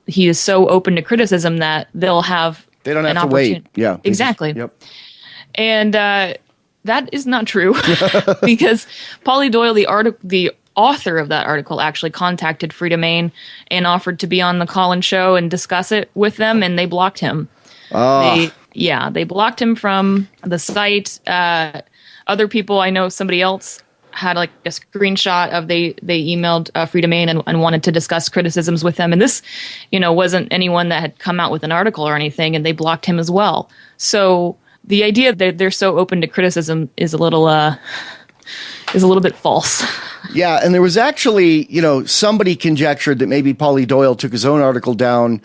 he is so open to criticism that they don't have to wait. Yeah, exactly. Yep. And that is not true because Polly Doyle, the author of that article, actually contacted Freedomain and offered to be on the call-in show and discuss it with them, and they blocked him. They blocked him from the site. Other people, I know somebody else had like a screenshot of they emailed Freedomain and wanted to discuss criticisms with them. And this, wasn't anyone that had come out with an article or anything, and they blocked him as well. So the idea that they're so open to criticism is a little bit false. Yeah, and there was actually, somebody conjectured that maybe Polly Doyle took his own article down,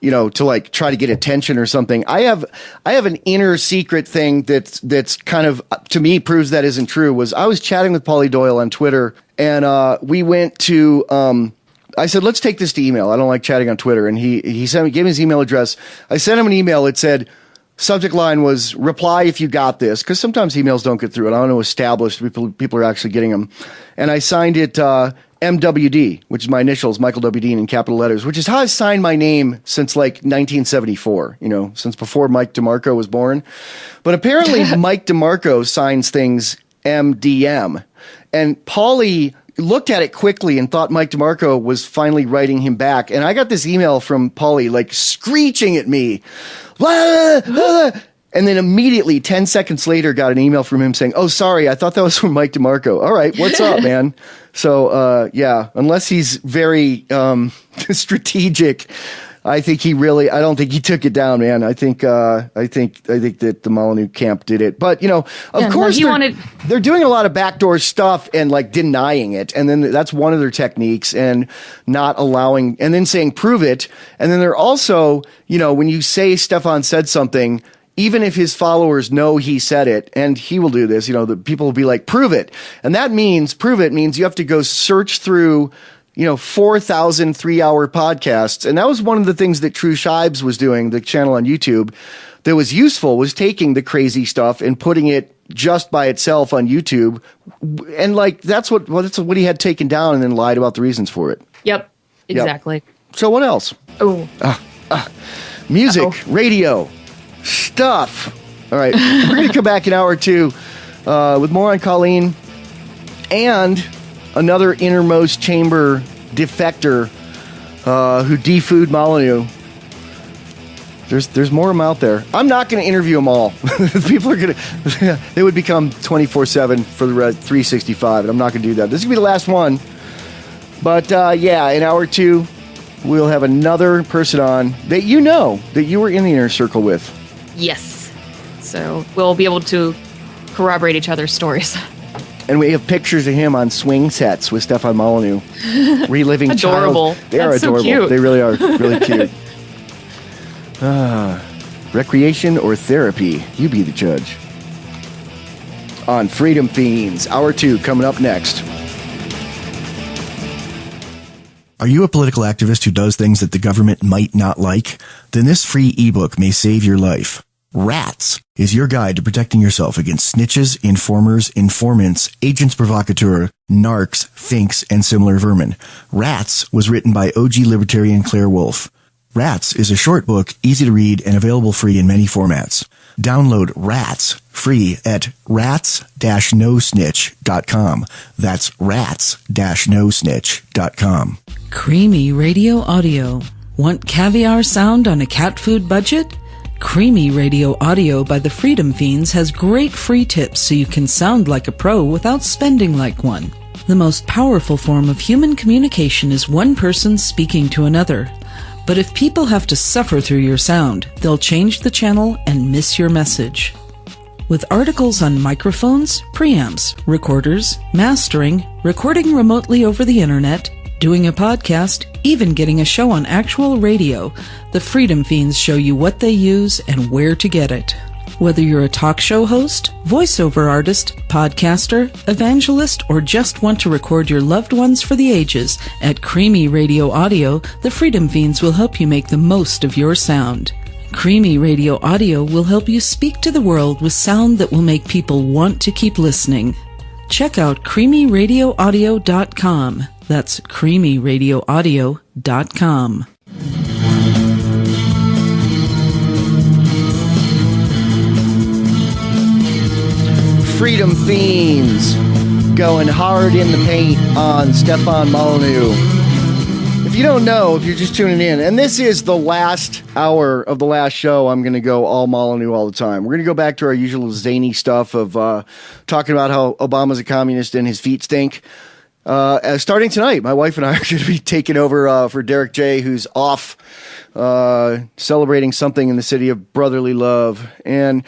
to like try to get attention or something. I have an inner secret thing that's kind of, to me, proves that isn't true. Was I was chatting with Polly Doyle on Twitter, and we went to I said, let's take this to email. I don't like chatting on Twitter. And he gave me his email address. I sent him an email. It said, subject line was reply if you got this, because sometimes emails don't get through, and I don't know established people are actually getting them. And I signed it MWD, which is my initials, Michael W. Dean, in capital letters, which is how I signed my name since like 1974, since before Mike DeMarco was born. But apparently Mike DeMarco signs things MDM. And Paulie looked at it quickly and thought Mike DeMarco was finally writing him back. And I got this email from Paulie, like screeching at me. Blah, blah. And then immediately, 10 seconds later, got an email from him saying, oh, sorry, I thought that was from Mike DeMarco. All right, what's up, man? So, unless he's very strategic, I don't think he took it down, man. I think that the Molyneux camp did it. But, of course, they're doing a lot of backdoor stuff and like denying it. And then that's one of their techniques, and not allowing, and then saying, prove it. And then they're also, when you say Stefan said something, even if his followers know he said it, and he will do this, the people will be like, prove it. And that means, prove it means you have to go search through, 4,000 3-hour podcasts. And that was one of the things that True Shibes was doing, the channel on YouTube, that was useful, was taking the crazy stuff and putting it just by itself on YouTube. And like, that's what he had taken down, and then lied about the reasons for it. Yep, exactly. Yep. So what else? Oh, music, radio, stuff. All right, we're going to come back in hour two with more on Colleen and another innermost chamber defector who defooed Molyneux. There's more of them out there. I'm not going to interview them all. People are going to, they would become 24/7 for the 365, and I'm not going to do that. This is going to be the last one. But in hour two, we'll have another person on that that you were in the inner circle with. yes. So we'll be able to corroborate each other's stories. And we have pictures of him on swing sets with Stefan Molyneux, reliving adorable. They are That's so adorable. cute. They really are really cute. Recreation or therapy? You be the judge. On Freedom Fiends, hour two coming up next. Are you a political activist who does things that the government might not like? Then this free ebook may save your life. Rats is your guide to protecting yourself against snitches, informers, informants, agents provocateur, narcs, finks, and similar vermin. Rats was written by OG libertarian Claire Wolfe. Rats is a short book, easy to read, and available free in many formats. Download Rats free at rats-nosnitch.com. That's rats-nosnitch.com. Creamy Radio Audio. Want caviar sound on a cat food budget? Creamy Radio Audio by the Freedom Fiends has great free tips so you can sound like a pro without spending like one. The most powerful form of human communication is one person speaking to another. But if people have to suffer through your sound, they'll change the channel and miss your message. With articles on microphones, preamps, recorders, mastering, recording remotely over the internet, doing a podcast, even getting a show on actual radio, the Freedom Fiends show you what they use and where to get it. Whether you're a talk show host, voiceover artist, podcaster, evangelist, or just want to record your loved ones for the ages, at Creamy Radio Audio, the Freedom Fiends will help you make the most of your sound. Creamy Radio Audio will help you speak to the world with sound that will make people want to keep listening. Check out creamyradioaudio.com. That's creamyradioaudio.com. Freedom Fiends going hard in the paint on Stefan Molyneux. If you don't know, if you're just tuning in, and this is the last hour of the last show, I'm going to go all Molyneux all the time. We're going to go back to our usual zany stuff of talking about how Obama's a communist and his feet stink. Starting tonight, my wife and I are going to be taking over for Derek J., who's off celebrating something in the city of brotherly love. And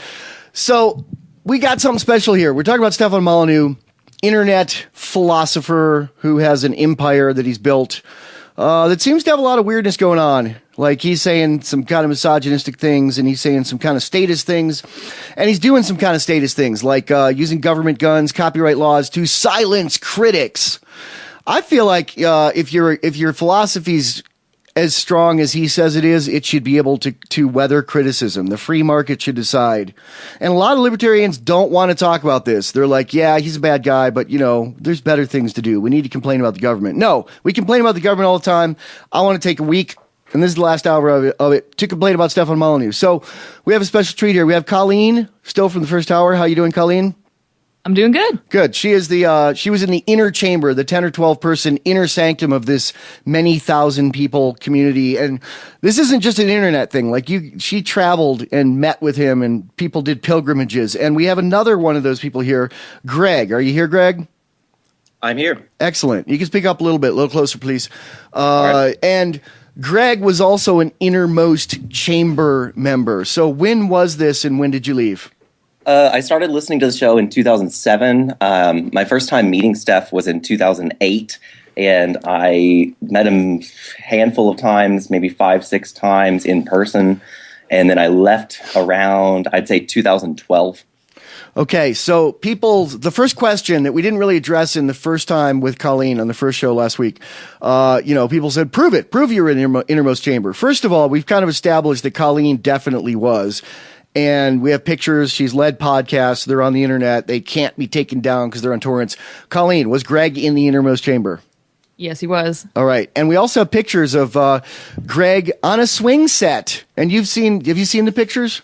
so we got something special here. We're talking about Stefan Molyneux, internet philosopher who has an empire that he's built that seems to have a lot of weirdness going on. Like, he's saying some kind of misogynistic things, and he's saying some kind of statist things, and he's doing some kind of statist things, like using government guns, copyright laws to silence critics. I feel like if your philosophy's as strong as he says it is, it should be able to weather criticism. The free market should decide. And a lot of libertarians don't want to talk about this. They're like, yeah, he's a bad guy, but, there's better things to do. We need to complain about the government. No, we complain about the government all the time. I want to take a week, and this is the last hour of it, to complain about Stefan Molyneux. So we have a special treat here. We have Colleen, still from the first hour. How you doing, Colleen? I'm doing good. Good. She is she was in the inner chamber, the 10 or 12 person inner sanctum of this many thousand people community. And this isn't just an internet thing. Like, she traveled and met with him, and people did pilgrimages. And we have another one of those people here, Greg. Are you here, Greg? I'm here. Excellent. You can speak up a little closer, please. Right. And Greg was also an innermost chamber member. So when was this, and when did you leave? I started listening to the show in 2007. My first time meeting Steph was in 2008, and I met him a handful of times, maybe 5-6 times in person, and then I left around, I'd say, 2012. Okay, so the first question that we didn't really address in the first time with Colleen on the first show last week, people said, prove you're in innermost chamber. First of all, we've kind of established that Colleen definitely was. And we have pictures. She's led podcasts. They're on the internet. They can't be taken down because they're on torrents. Colleen, was Greg in the innermost chamber? Yes, he was. All right. And we also have pictures of Greg on a swing set. And have you seen the pictures,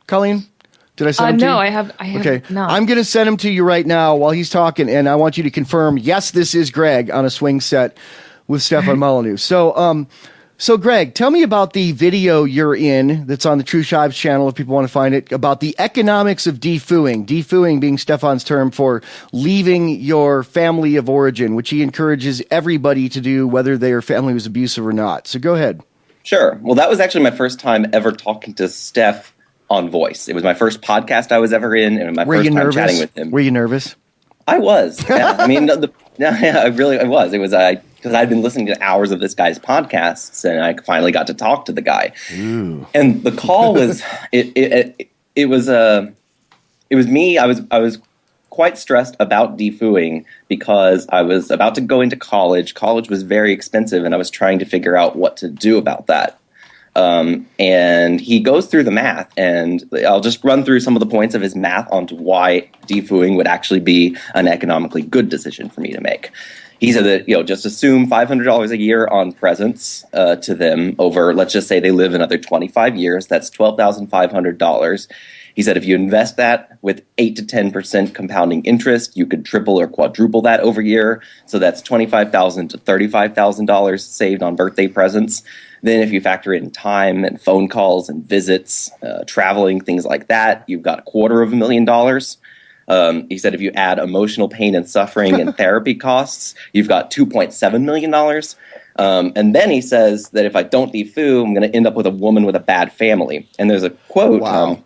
Colleen? Did I send them to you? No, I have okay. not. I'm going to send them to you right now while he's talking, and I want you to confirm, yes, this is Greg on a swing set with Stefan Molyneux. So, Greg, tell me about the video you're in that's on the True Shives channel if people want to find it, about the economics of defooing. Defooing being Stefan's term for leaving your family of origin, which he encourages everybody to do, whether their family was abusive or not. So go ahead. Sure. Well, that was actually my first time ever talking to Steph on voice. It was my first podcast I was ever in, and my first time chatting with him. Were you nervous? I was. Yeah. I mean, I was. It was because I'd been listening to hours of this guy's podcasts, and I finally got to talk to the guy. Ooh. And the call was it was me. I was quite stressed about defooing because I was about to go into college. College was very expensive, and I was trying to figure out what to do about that. And he goes through the math, and I'll just run through some of the points of his math onto why defooing would actually be an economically good decision for me to make. He said that, just assume $500 a year on presents to them over, let's just say they live another 25 years. That's $12,500. He said if you invest that with 8 to 10% compounding interest, you could triple or quadruple that over a year. So that's $25,000 to $35,000 saved on birthday presents. Then if you factor in time and phone calls and visits, traveling, things like that, you've got $250,000. He said if you add emotional pain and suffering and therapy costs, you've got $2.7 million. And then he says that if I don't defoo, I'm going to end up with a woman with a bad family. And there's a quote. Wow.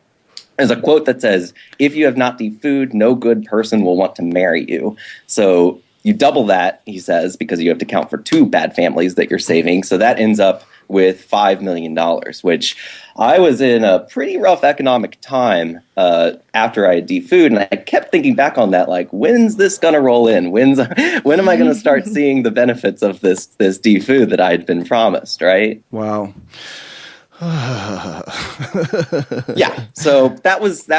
There's a quote that says, if you have not defooed, no good person will want to marry you. So you double that, he says, because you have to count for 2 bad families that you're saving. So that ends up with $5 million, which I was in a pretty rough economic time after I had defooed. And I kept thinking back on that, like, when's this going to roll in? When am I going to start seeing the benefits of this defood that I had been promised, right? Wow. Yeah, so that was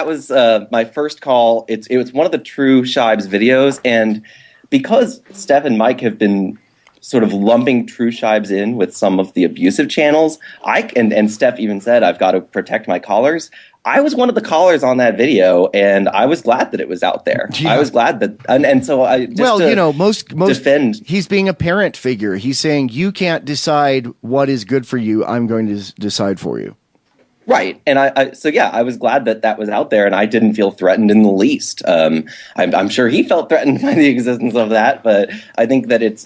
my first call. It was one of the True Shibes videos, and because Steph and Mike have been sort of lumping True Shibes in with some of the abusive channels, and Steph even said I've got to protect my callers. I was one of the callers on that video, and I was glad that it was out there. Yeah. I was glad that, and so I just most defend. He's being a parent figure. He's saying you can't decide what is good for you. I'm going to decide for you. Right, and I was glad that was out there, and I didn't feel threatened in the least. I'm sure he felt threatened by the existence of that, but I think that it's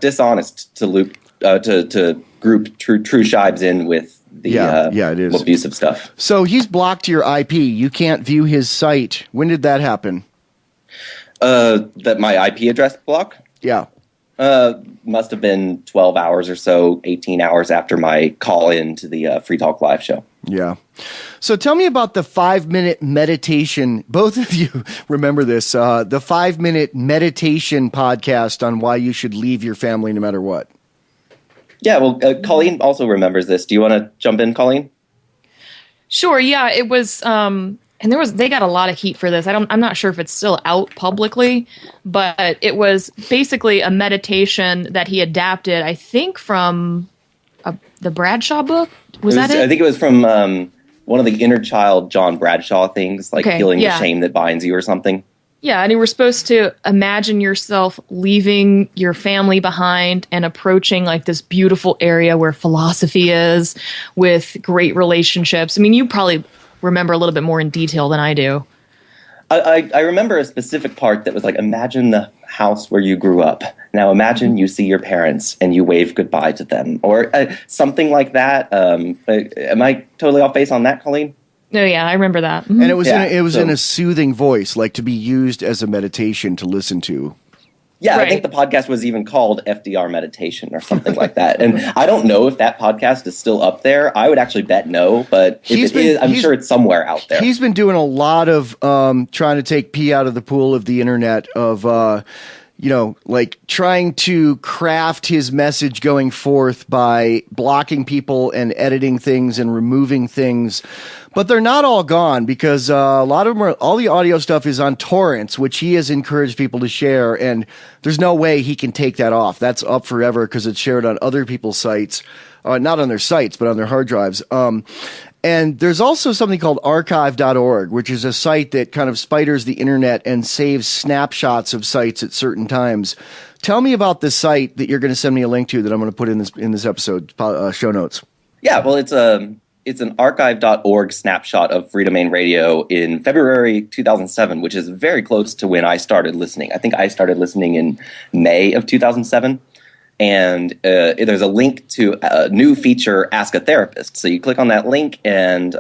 dishonest to group True Shibes in with the it is abusive stuff. So he's blocked your IP. You can't view his site. When did that happen? That my IP address block? Yeah. Must have been 12 hours or so, 18 hours after my call in to the Free Talk Live show. Yeah. So tell me about the 5-minute meditation. Both of you remember this, the 5-minute meditation podcast on why you should leave your family no matter what. Yeah, well, Colleen also remembers this. Do you want to jump in, Colleen? Sure. Yeah, it was, and they got a lot of heat for this. I'm not sure if it's still out publicly, but it was basically a meditation that he adapted, I think, from the Bradshaw book. Was that it? I think it was from one of the Inner Child John Bradshaw things, like Healing the Shame That Binds You or something. Yeah, and you were supposed to imagine yourself leaving your family behind and approaching like this beautiful area where philosophy is, with great relationships. I mean, you probably remember a little bit more in detail than I do. I remember a specific part that was like, imagine the house where you grew up. Now imagine you see your parents and you wave goodbye to them, or something like that. Am I totally off base on that, Colleen? Oh yeah, I remember that. Mm-hmm. And it was in a soothing voice, like to be used as a meditation to listen to. Yeah, right. I think the podcast was even called FDR Meditation or something like that. And I don't know if that podcast is still up there. I would actually bet no, but if it is, I'm sure it's somewhere out there. He's been doing a lot of trying to take pee out of the pool of the internet, of like trying to craft his message going forth by blocking people and editing things and removing things. But they're not all gone, because a lot of them all the audio stuff is on torrents, which he has encouraged people to share. And there's no way he can take that off. That's up forever because it's shared on other people's sites, not on their sites, but on their hard drives. And there's also something called archive.org, which is a site that kind of spiders the internet and saves snapshots of sites at certain times. Tell me about this site that you're going to send me a link to that I'm going to put in this episode show notes. Yeah, well, it's an archive.org snapshot of Free Domain Radio in February 2007, which is very close to when I started listening. I think I started listening in May of 2007. And there's a link to a new feature, Ask a Therapist. So you click on that link, and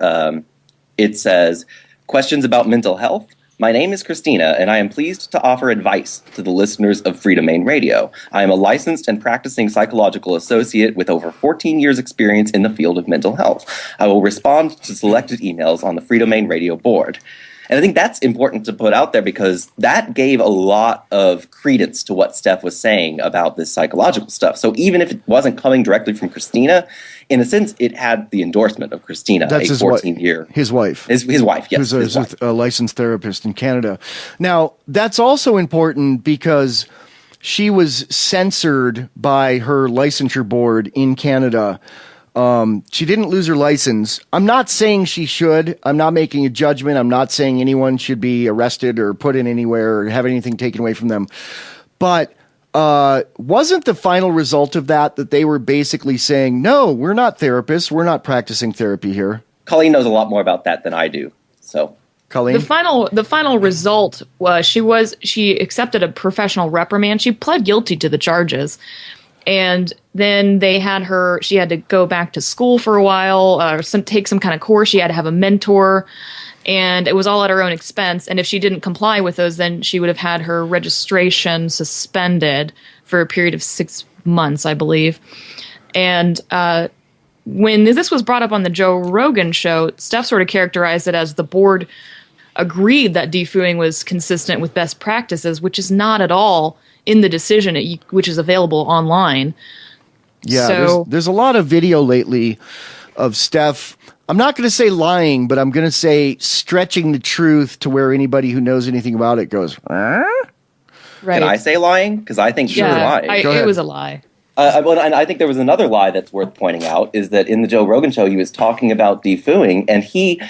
it says, questions about mental health. My name is Christina, and I am pleased to offer advice to the listeners of Free Domain Radio. I am a licensed and practicing psychological associate with over 14 years' experience in the field of mental health. I will respond to selected emails on the Free Domain Radio board. And I think that's important to put out there, because that gave a lot of credence to what Steph was saying about this psychological stuff. So even if it wasn't coming directly from Christina, in a sense, it had the endorsement of Christina, that's a 14-year... His wife. His wife, yes. Who's a licensed therapist in Canada. Now, that's also important because she was censored by her licensure board in Canada. She didn't lose her license. I'm not saying she should. I'm not making a judgment. I'm not saying anyone should be arrested or put in anywhere or have anything taken away from them. But wasn't the final result of that they were basically saying, no, we're not therapists. We're not practicing therapy here? Colleen knows a lot more about that than I do. So, Colleen? The final result was she accepted a professional reprimand. She pled guilty to the charges. And then she had to go back to school for a while, take some kind of course. She had to have a mentor, and it was all at her own expense. And if she didn't comply with those, then she would have had her registration suspended for a period of 6 months, I believe. And when this was brought up on the Joe Rogan show, Steph sort of characterized it as the board agreed that defooing was consistent with best practices, which is not at all in the decision, which is available online. Yeah, so, there's a lot of video lately of Steph, I'm not going to say lying, but I'm going to say stretching the truth to where anybody who knows anything about it goes, huh? Right. Can I say lying? Because I think she's lying. It was a lie. And I think there was another lie that's worth pointing out, is that in the Joe Rogan show, he was talking about defooing, and he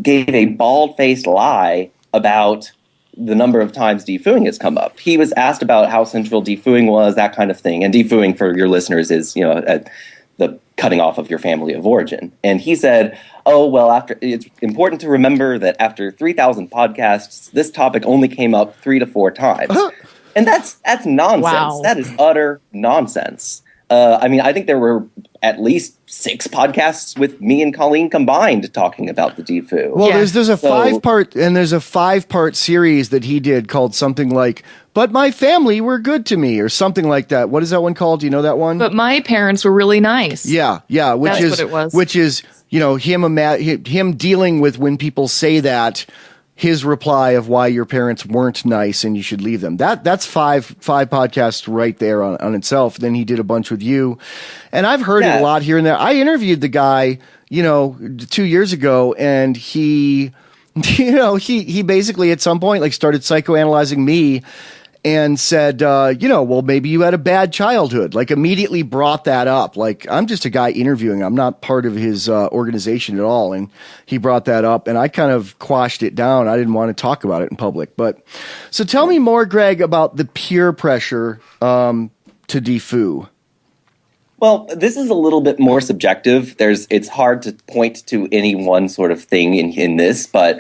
gave a bald-faced lie about the number of times defooing has come up. He was asked about how central defooing was, that kind of thing. And defooing, for your listeners, is the cutting off of your family of origin. And he said, it's important to remember that after 3,000 podcasts, this topic only came up 3 to 4 times. And that's nonsense. Wow. That is utter nonsense. I think there were at least 6 podcasts with me and Colleen combined talking about the defoo. Well, there's a 5-part series that he did called something like, "But my family were good to me," or something like that. What is that one called? Do you know that one? But my parents were really nice. Yeah. That's what it was. Which is, him dealing with when people say that, his reply of why your parents weren't nice and you should leave them. That's five podcasts right there on itself. Then he did a bunch with you, and I've heard it a lot here and there. I interviewed the guy, 2 years ago, and he basically at some point started psychoanalyzing me and said, well, maybe you had a bad childhood. Immediately brought that up. I'm just a guy interviewing. I'm not part of his organization at all. And he brought that up, and I kind of quashed it down. I didn't want to talk about it in public. But so tell me more, Greg, about the peer pressure to defoo. Well, this is a little bit more subjective. It's hard to point to any one sort of thing in this, but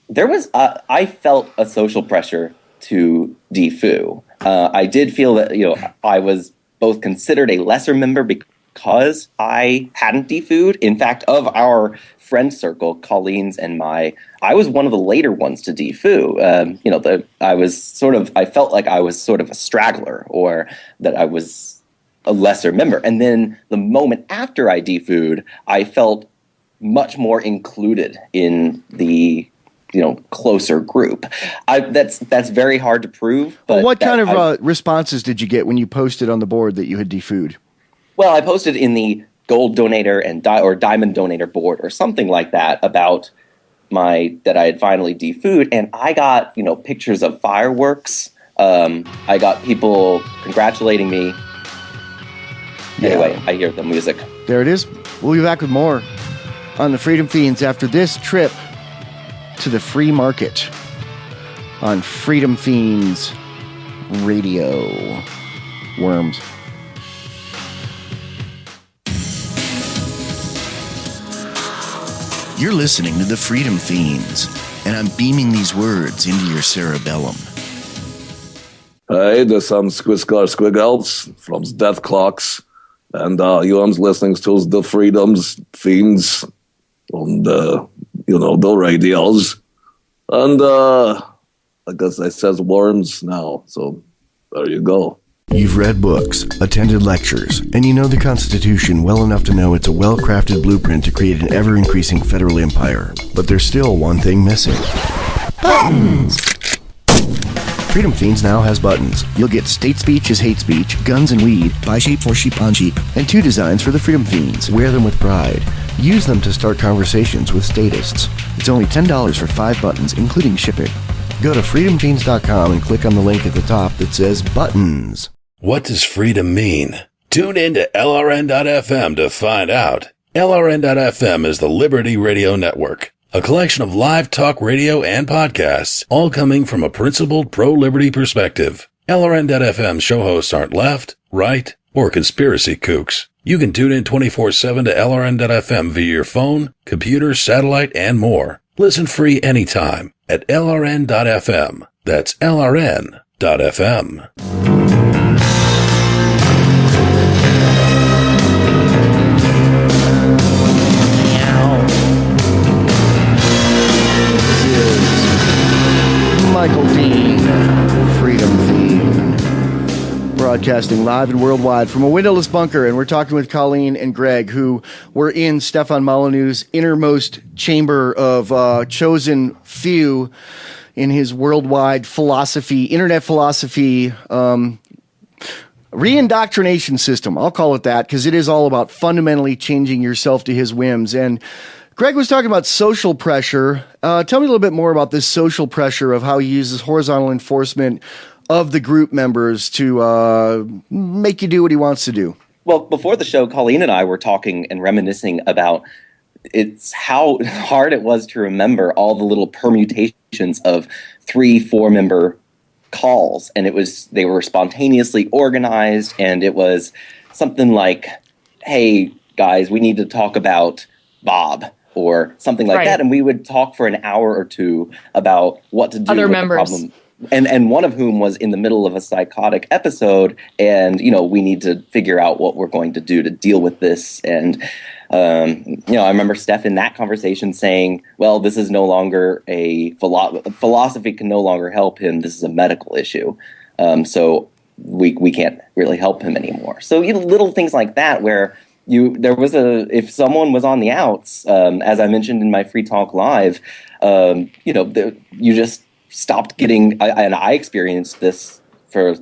there was I felt a social pressure to defoo. I did feel that I was both considered a lesser member because I hadn't defooed. In fact, of our friend circle, Colleen's and I was one of the later ones to defoo. I felt like I was sort of a straggler, or that I was a lesser member. And then the moment after I defooed, I felt much more included in the closer group. That's very hard to prove. But what kind of responses did you get when you posted on the board that you had defooed? Well, I posted in the gold donator and or diamond donator board or something like that about that I had finally defooed, and I got pictures of fireworks. I got people congratulating me. Yeah. Anyway, I hear the music. There it is. We'll be back with more on the Freedom Fiends after this trip to the free market on Freedom Fiends Radio. Worms. You're listening to the Freedom Fiends, and I'm beaming these words into your cerebellum. Hey, there's some Squiggles from Death Clocks, and you're listening to the Freedom Fiends on the radios. And I guess I says worms now, so there you go. You've read books, attended lectures, and you know the Constitution well enough to know it's a well-crafted blueprint to create an ever-increasing federal empire. But there's still one thing missing. Buttons! Freedom Fiends now has buttons. You'll get state speech is hate speech, guns and weed, buy sheep for sheep on sheep, and 2 designs for the Freedom Fiends. Wear them with pride. Use them to start conversations with statists. It's only $10 for 5 buttons, including shipping. Go to freedomfiends.com and click on the link at the top that says buttons. What does freedom mean? Tune in to LRN.FM to find out. LRN.FM is the Liberty Radio Network, a collection of live talk radio and podcasts, all coming from a principled pro-liberty perspective. LRN.FM show hosts aren't left, right, or conspiracy kooks. You can tune in 24/7 to LRN.FM via your phone, computer, satellite, and more. Listen free anytime at LRN.FM. That's LRN.FM. Michael Dean, Freedom Fiend, broadcasting live and worldwide from a windowless bunker. And we're talking with Colleen and Greg, who were in Stefan Molyneux's innermost chamber of chosen few in his worldwide philosophy, internet philosophy, reindoctrination system. I'll call it that, because it is all about fundamentally changing yourself to his whims. And Greg was talking about social pressure. Tell me a little bit more about this social pressure of how he uses horizontal enforcement of the group members to make you do what he wants to do. Well, before the show, Colleen and I were talking and reminiscing about how hard it was to remember all the little permutations of 3-4 member calls. And they were spontaneously organized, and it was something like, hey, guys, we need to talk about Bob, or something like that, and we would talk for an hour or two about what to do Other with members. the problem. And one of whom was in the middle of a psychotic episode, and we need to figure out what we're going to do to deal with this. And I remember Steph in that conversation saying, "Well, this is no longer philosophy can no longer help him. This is a medical issue, so we can't really help him anymore." So little things like that where. If someone was on the outs, as I mentioned in my Free Talk Live, you just stopped getting, and I experienced this for,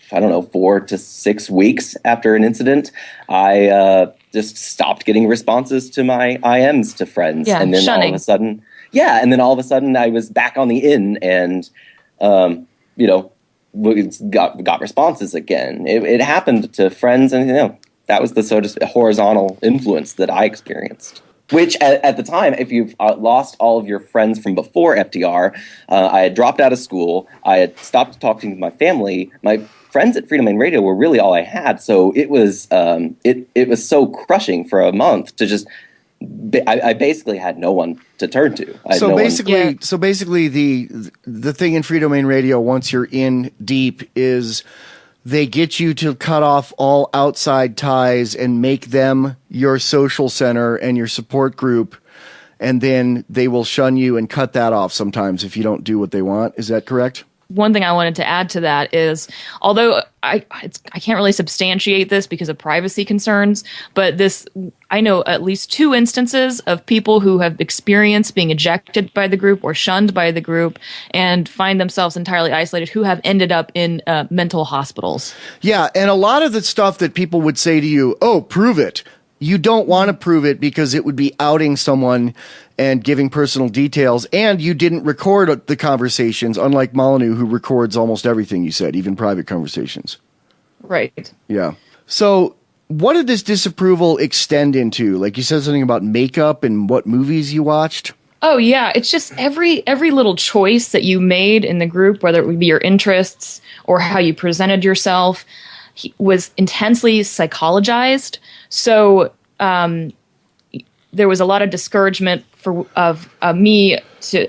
4 to 6 weeks after an incident. I just stopped getting responses to my IMs to friends. Yeah, and then shunning. all of a sudden I was back on the in and, got responses again. It happened to friends, and, that was the sort of horizontal influence that I experienced. Which, at the time, if you've lost all of your friends from before FDR, I had dropped out of school, I had stopped talking to my family, my friends at Freedom Main Radio were really all I had, so it was it was so crushing for a month to just... I basically had no one to turn to. So basically, the thing in Freedom Main Radio, once you're in deep, is... they get you to cut off all outside ties and make them your social center and your support group, and then they will shun you and cut that off sometimes if you don't do what they want. Is that correct? One thing I wanted to add to that is, although I can't really substantiate this because of privacy concerns, but I know at least 2 instances of people who have experienced being ejected by the group or shunned by the group and find themselves entirely isolated, who have ended up in mental hospitals. Yeah, and a lot of the stuff that people would say to you, "Oh, prove it." You don't want to prove it because it would be outing someone and giving personal details, and you didn't record the conversations, unlike Molyneux, who records almost everything you said, even private conversations. Right. Yeah. So what did this disapproval extend into? Like, you said something about makeup and what movies you watched. Oh, yeah. It's just every little choice that you made in the group, whether it would be your interests or how you presented yourself, was intensely psychologized. So there was a lot of discouragement of me.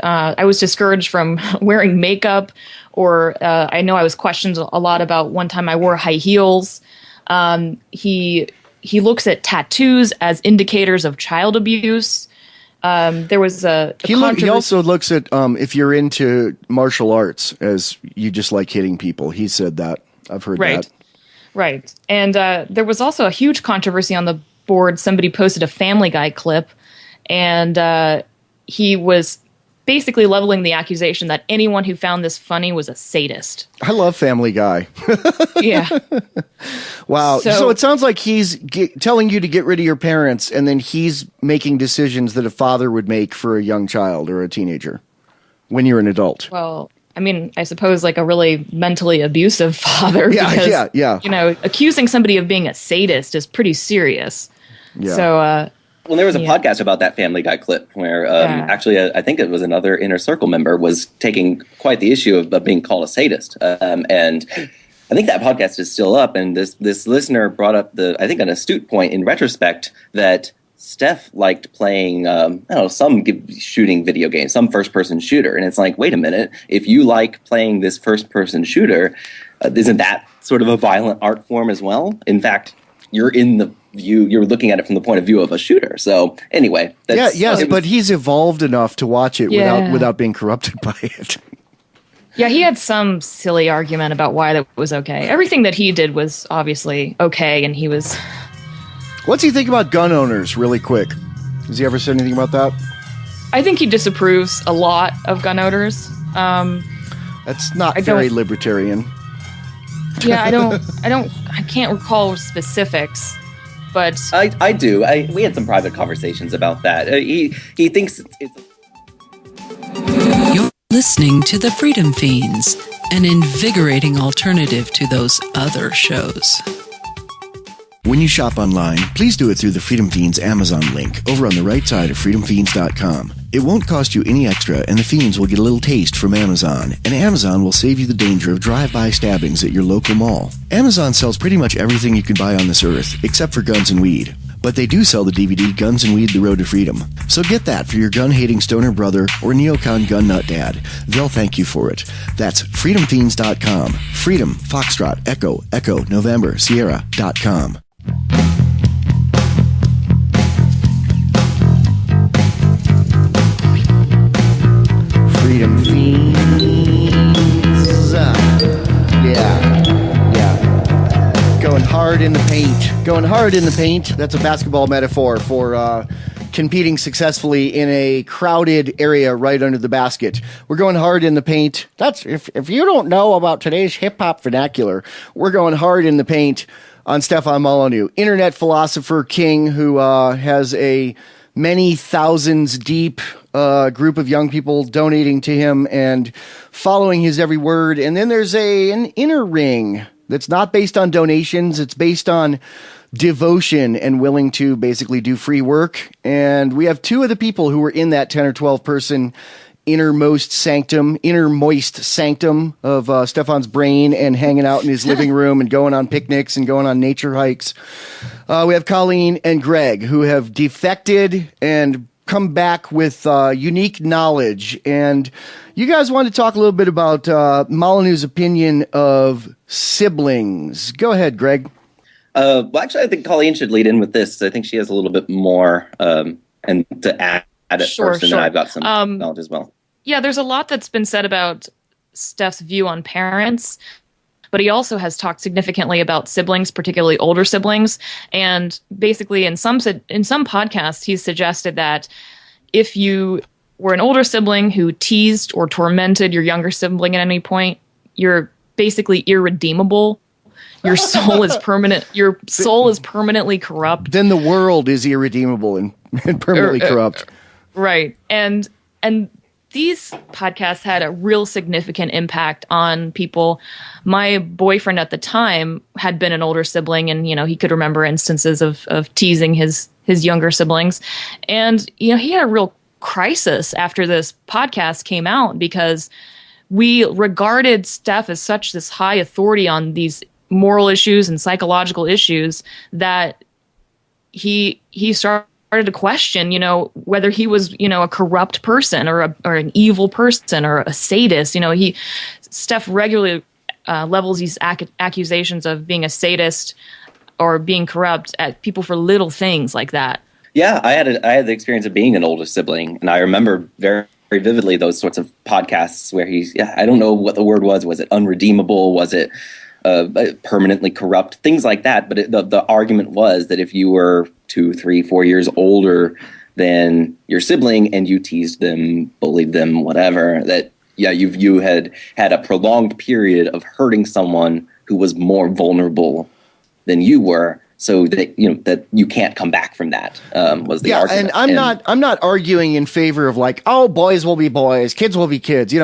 I was discouraged from wearing makeup, or I know I was questioned a lot about one time I wore high heels. He looks at tattoos as indicators of child abuse. There was he also looks at if you're into martial arts as you just like hitting people. He said that. I've heard that. Right. And there was also a huge controversy on the board. Somebody posted a Family Guy clip, and he was basically leveling the accusation that anyone who found this funny was a sadist. I love Family Guy. Yeah. Wow. So it sounds like he's telling you to get rid of your parents, and then he's making decisions that a father would make for a young child or a teenager when you're an adult. Well, I mean, I suppose like a really mentally abusive father. Yeah, because, you know, accusing somebody of being a sadist is pretty serious. Yeah. So, well, there was a podcast about that Family Guy clip where actually I think it was another Inner Circle member was taking quite the issue of being called a sadist. And I think that podcast is still up. And this listener brought up I think an astute point in retrospect that Steph liked playing, some shooting video game, some first-person shooter. And it's like, wait a minute, if you like playing this first-person shooter, isn't that sort of a violent art form as well? In fact, you're looking at it from the point of view of a shooter. So anyway. But he's evolved enough to watch it without being corrupted by it. Yeah, he had some silly argument about why that was okay. Everything that he did was obviously okay, and he was... What's he think about gun owners, really quick? Has he ever said anything about that? I think he disapproves a lot of gun owners. That's not very libertarian. Yeah, I can't recall specifics, but... I do. We had some private conversations about that. He thinks it's... You're listening to The Freedom Fiends, an invigorating alternative to those other shows. When you shop online, please do it through the Freedom Fiends Amazon link over on the right side of freedomfiends.com. It won't cost you any extra, and the Fiends will get a little taste from Amazon, and Amazon will save you the danger of drive-by stabbings at your local mall. Amazon sells pretty much everything you can buy on this earth, except for guns and weed. But they do sell the DVD Guns and Weed: The Road to Freedom. So get that for your gun-hating stoner brother or neocon gun nut dad. They'll thank you for it. That's freedomfiends.com. Freedom, Foxtrot, Echo, November, Sierra.com. Freedom Fiends. Yeah. Going hard in the paint. Going hard in the paint. That's a basketball metaphor for competing successfully in a crowded area right under the basket. We're going hard in the paint. That's if you don't know about today's hip hop vernacular, we're going hard in the paint on Stefan Molyneux, internet philosopher king who has a many thousands deep group of young people donating to him and following his every word. And then there's an inner ring that's not based on donations. It's based on devotion and willing to basically do free work. And we have two of the people who were in that 10 or 12 person inner moist sanctum of Stefan's brain and hanging out in his living room and going on picnics and going on nature hikes. We have Colleen and Greg who have defected and come back with unique knowledge. And you guys want to talk a little bit about Molyneux's opinion of siblings. Go ahead, Greg. Well, actually, I think Colleen should lead in with this. I think she has a little bit more and to add it first, and then I've got some knowledge as well. Yeah, there's a lot that's been said about Steph's view on parents, but he also has talked significantly about siblings, particularly older siblings. And basically, in some podcasts, he's suggested that if you were an older sibling who teased or tormented your younger sibling at any point, you're basically irredeemable. Your soul is permanent. Your soul is permanently corrupt. Then the world is irredeemable and permanently corrupt. Right. And these podcasts had a real significant impact on people. My boyfriend at the time had been an older sibling, and he could remember instances of teasing his younger siblings. And he had a real crisis after this podcast came out because we regarded Steph as such this high authority on these moral issues and psychological issues that he started to question, whether he was, a corrupt person or an evil person or a sadist. Steph regularly levels these accusations of being a sadist or being corrupt at people for little things like that. Yeah, I had the experience of being an older sibling, and I remember very, very vividly those sorts of podcasts where I don't know what the word was. Was it unredeemable? Was it permanently corrupt? Things like that. But the argument was that if you were 2, 3, 4 years older than your sibling and you teased them, bullied them, whatever, that you had a prolonged period of hurting someone who was more vulnerable than you were, so that that you can't come back from that was the argument. And I'm not arguing in favor of boys will be boys, kids will be kids.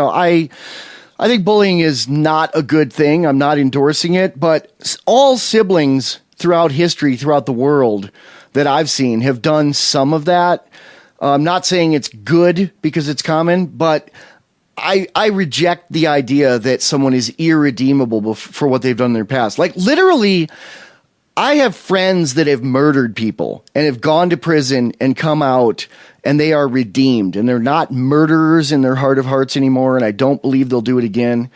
I think bullying is not a good thing. I'm not endorsing it, but all siblings throughout history, throughout the world that I've seen have done some of that. I'm not saying it's good because it's common, but I reject the idea that someone is irredeemable for what they've done in their past. Like literally, I have friends that have murdered people and have gone to prison and come out and they are redeemed and they're not murderers in their heart of hearts anymore. And I don't believe they'll do it again.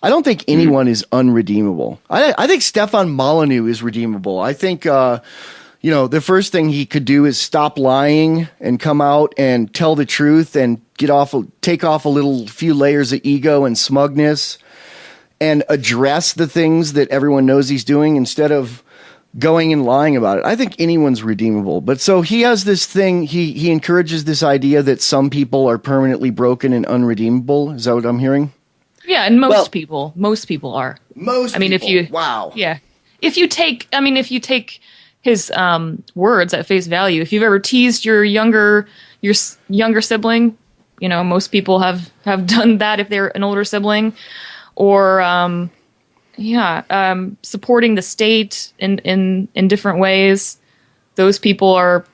I don't think anyone is unredeemable. I think Stefan Molyneux is redeemable. I think, the first thing he could do is stop lying and come out and tell the truth and take off a few layers of ego and smugness and address the things that everyone knows he's doing instead of going and lying about it. I think anyone's redeemable. But so he has this thing, he encourages this idea that some people are permanently broken and unredeemable. Is that what I'm hearing? Yeah, and most people are. Wow. Yeah. If you take his words at face value, if you've ever teased your younger sibling, most people have done that if they're an older sibling, or supporting the state in different ways. Those people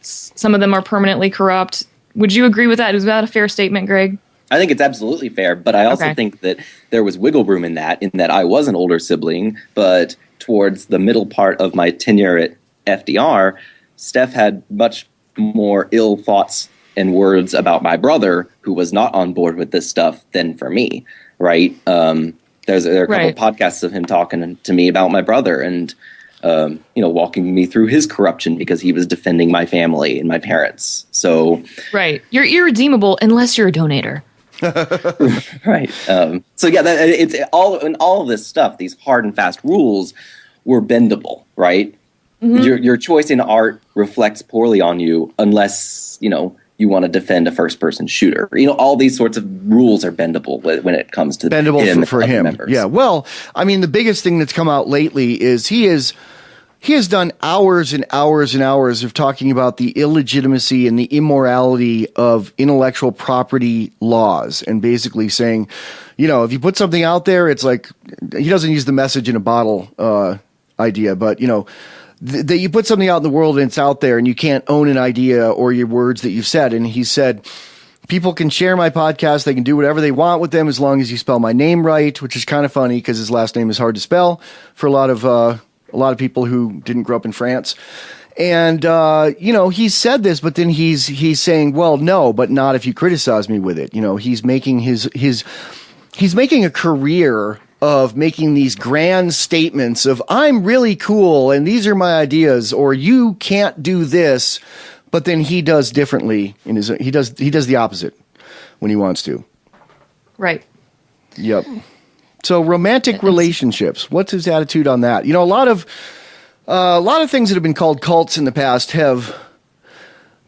some of them are permanently corrupt. Would you agree with that? Is that a fair statement, Greg? I think it's absolutely fair, but I also think that there was wiggle room in that I was an older sibling, but towards the middle part of my tenure at FDR, Steph had much more ill thoughts and words about my brother, who was not on board with this stuff, than for me, right? There are a couple of podcasts of him talking to me about my brother and, walking me through his corruption because he was defending my family and my parents. So, right. You're irredeemable unless you're a donator. Right. It's all of this stuff, these hard and fast rules were bendable, right? Mm-hmm. Your choice in art reflects poorly on you unless, you want to defend a first-person shooter. All these sorts of rules are bendable when it comes to bendable for him. Members. Yeah. Well, I mean, the biggest thing that's come out lately is he has done hours and hours and hours of talking about the illegitimacy and the immorality of intellectual property laws, and basically saying, if you put something out there, it's like he doesn't use the message in a bottle idea, but that you put something out in the world and it's out there and you can't own an idea or your words that you've said. And he said, people can share my podcast. They can do whatever they want with them as long as you spell my name right, which is kind of funny because his last name is hard to spell for a lot of people who didn't grow up in France. And, he said this, but then he's saying, well, no, but not if you criticize me with it. He's making he's making a career of making these grand statements of I'm really cool and these are my ideas, or you can't do this, but then he does differently he does the opposite when he wants to. Right. Yep. So romantic relationships, what's his attitude on that? A lot of things that have been called cults in the past have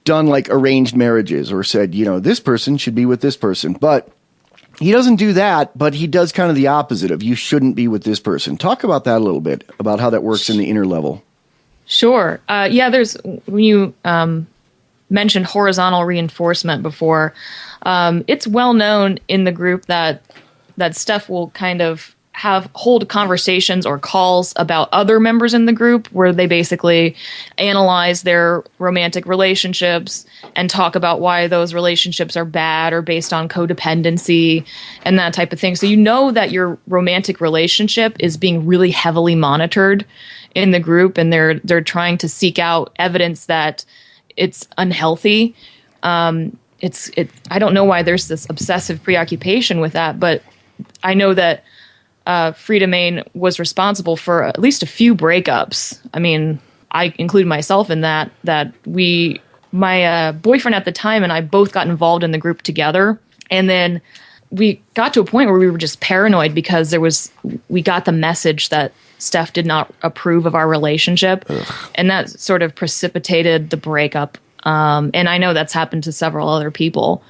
done like arranged marriages or said, this person should be with this person, but he doesn't do that, but he does kind of the opposite of you shouldn't be with this person. Talk about that a little bit, about how that works in the inner level. Sure. When you mentioned horizontal reinforcement before, it's well known in the group that Steph will kind of hold conversations or calls about other members in the group where they basically analyze their romantic relationships and talk about why those relationships are bad or based on codependency and that type of thing. So that your romantic relationship is being really heavily monitored in the group, and they're trying to seek out evidence that it's unhealthy. I don't know why there's this obsessive preoccupation with that, but I know that Frida Main was responsible for at least a few breakups. I mean, I include myself in that my boyfriend at the time and I both got involved in the group together. And then we got to a point where we were just paranoid because we got the message that Steph did not approve of our relationship. Ugh. And that sort of precipitated the breakup. And I know that's happened to several other people.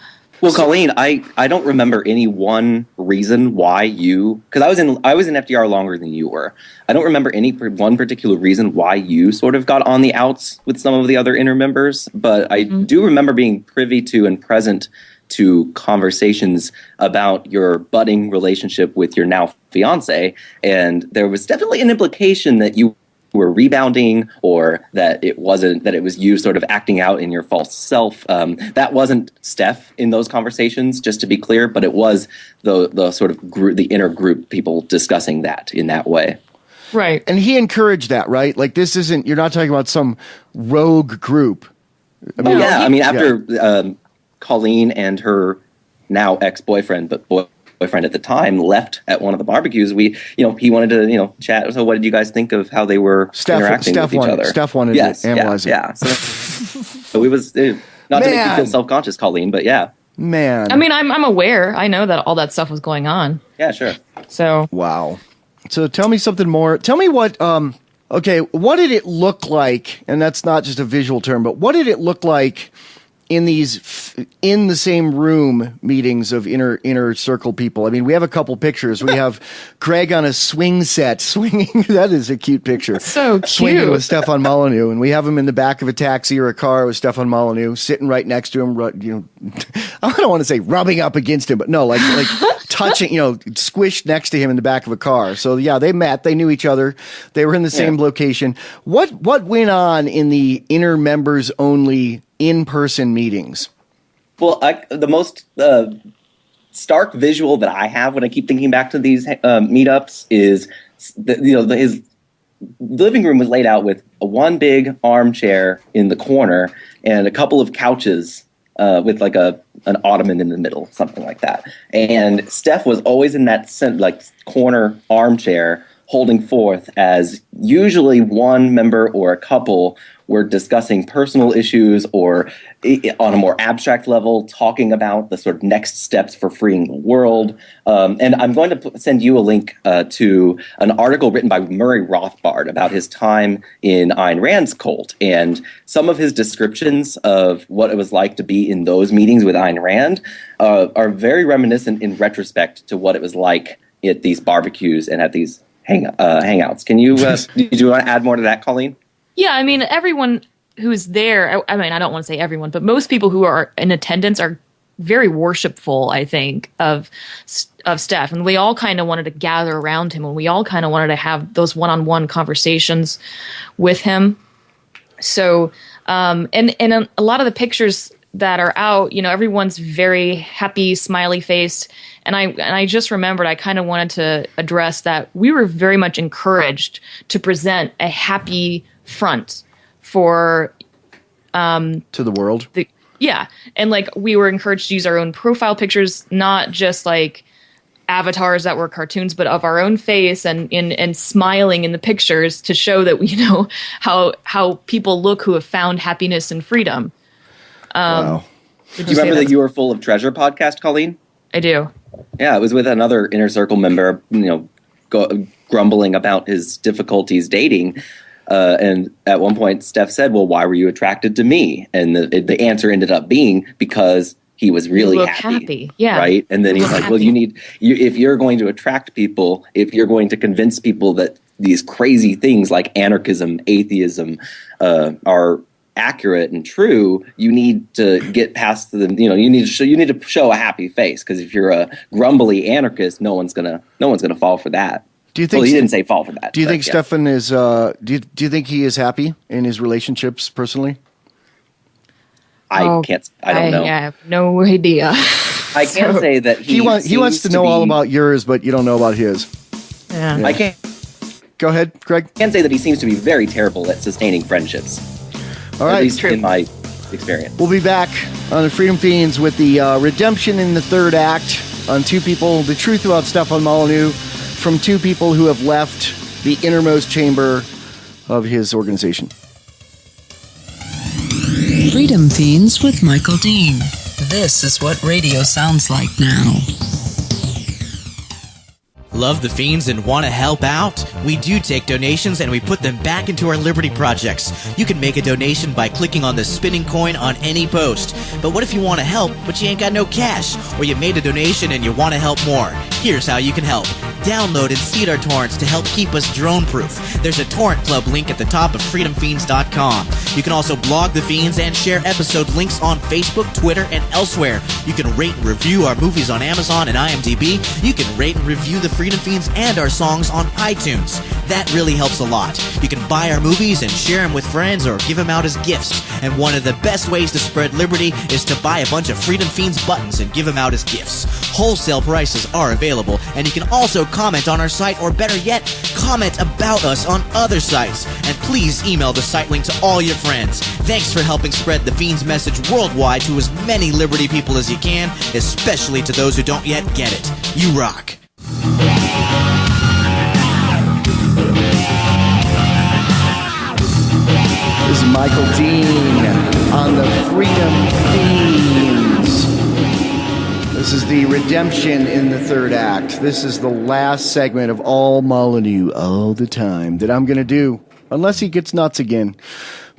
Well, Colleen, I don't remember any one reason why because I was in FDR longer than you were. I don't remember any one particular reason why you sort of got on the outs with some of the other inner members, but I do remember being privy to and present to conversations about your budding relationship with your now fiance. And there was definitely an implication that you were rebounding, or that it was you sort of acting out in your false self. That wasn't Steph in those conversations, just to be clear, but it was the sort of the inner group people discussing that in that way. Right. And he encouraged that, right? Like, this isn't, you're not talking about some rogue group. I mean, after Colleen and her now ex-boyfriend, but boyfriend at the time, left at one of the barbecues, he wanted to, chat. So what did you guys think of how they were interacting with each other? Steph wanted to analyze it. Yeah. So it was, not to make you feel self-conscious, Colleen, but yeah. Man. I mean, I'm aware. I know that all that stuff was going on. Yeah, sure. So. Wow. So tell me something more. Tell me what, what did it look like? And that's not just a visual term, but what did it look like in the same room meetings of inner circle people? I mean, we have a couple pictures. We have Greg on a swing set swinging. That is a cute picture. So cute. Swinging with Stefan Molyneux. And we have him in the back of a taxi or a car with Stefan Molyneux sitting right next to him. I don't want to say rubbing up against him, but no, like touching, squished next to him in the back of a car. So yeah, they met, they knew each other. They were in the same location. What went on in the inner members only in-person meetings? Well, the most stark visual that I have when I keep thinking back to these meetups is his living room was laid out with one big armchair in the corner and a couple of couches with like an ottoman in the middle, something like that. And Steph was always in that corner armchair, holding forth as usually one member or a couple were discussing personal issues or on a more abstract level, talking about the sort of next steps for freeing the world. And I'm going to send you a link to an article written by Murray Rothbard about his time in Ayn Rand's cult. And some of his descriptions of what it was like to be in those meetings with Ayn Rand are very reminiscent in retrospect to what it was like at these barbecues and at these hangouts. Can you, did you want to add more to that, Colleen? Yeah, I mean, everyone who's there, I mean, I don't want to say everyone, but most people who are in attendance are very worshipful, I think, of Steph. And we all kind of wanted to gather around him, and we all kind of wanted to have those one-on-one conversations with him. So, and a lot of the pictures that are out, everyone's very happy, smiley faced. And I just remembered I kind of wanted to address that we were very much encouraged to present a happy front for to the world. And we were encouraged to use our own profile pictures, not just like avatars that were cartoons, but of our own face and smiling in the pictures to show that we know how people look who have found happiness and freedom. Wow. Do you remember the You Are Full of Treasure podcast, Colleen? I do. Yeah, it was with another inner circle member, grumbling about his difficulties dating. And at one point, Steph said, "Well, why were you attracted to me?" And the answer ended up being because he was really happy. Yeah. Right. And then he's like, "Well, if you're going to attract people, if you're going to convince people that these crazy things like anarchism, atheism, are accurate and true, you need to get past the, you need to show a happy face, because if you're a grumbly anarchist, no one's gonna fall for that." Do you think? Well, he didn't say fall for that. Do you think Stefan is? Do you think he is happy in his relationships personally? I don't know. I have no idea. I can say that he wants to know all about yours, but you don't know about his. Yeah. I can't. Go ahead, Greg. I can say that he seems to be very terrible at sustaining friendships. All right, at least in my experience. We'll be back on the Freedom Fiends with the redemption in the third act on two people, the truth about Stefan Molyneux from two people who have left the innermost chamber of his organization. Freedom Fiends with Michael Dean. This is what radio sounds like now. Love the Fiends and want to help out? We do take donations and we put them back into our Liberty projects. You can make a donation by clicking on the spinning coin on any post. But what if you want to help, but you ain't got no cash? Or you made a donation and you want to help more? Here's how you can help. Download and seed our torrents to help keep us drone-proof. There's a torrent club link at the top of freedomfiends.com. freedomfeens.com. You can also blog The Fiends and share episode links on Facebook, Twitter, and elsewhere. You can rate and review our movies on Amazon and IMDb. You can rate and review The Freedom Fiends and our songs on iTunes. That really helps a lot. You can buy our movies and share them with friends or give them out as gifts. And one of the best ways to spread liberty is to buy a bunch of Freedom Fiends buttons and give them out as gifts. Wholesale prices are available, and you can also comment on our site, or better yet, comment about us on other sites. And please email the site link to all your friends. Thanks for helping spread the Fiends message worldwide to as many liberty people as you can, especially to those who don't yet get it. You rock. This is Michael Dean on the Freedom Fiends. This is the redemption in the third act. This is the last segment of all Molyneux all the time that I'm going to do, unless he gets nuts again.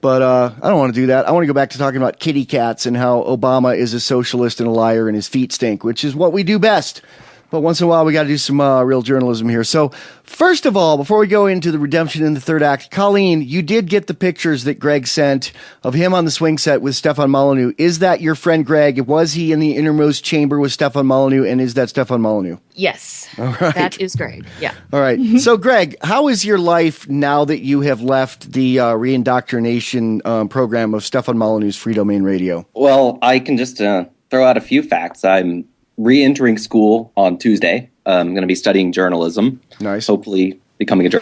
But I don't want to do that. I want to go back to talking about kitty cats and how Obama is a socialist and a liar and his feet stink, which is what we do best. But once in a while, we got to do some real journalism here. So first of all, before we go into the redemption in the third act, Colleen, you did get the pictures that Greg sent of him on the swing set with Stefan Molyneux. Is that your friend Greg? Was he in the innermost chamber with Stefan Molyneux, and is that Stefan Molyneux? Yes. All right. That is Greg. Yeah. All right. So, Greg, how is your life now that you have left the reindoctrination program of Stefan Molyneux's Free Domain Radio? Well, I can just throw out a few facts. I'm re-entering school on Tuesday. I'm going to be studying journalism. Nice. Hopefully becoming a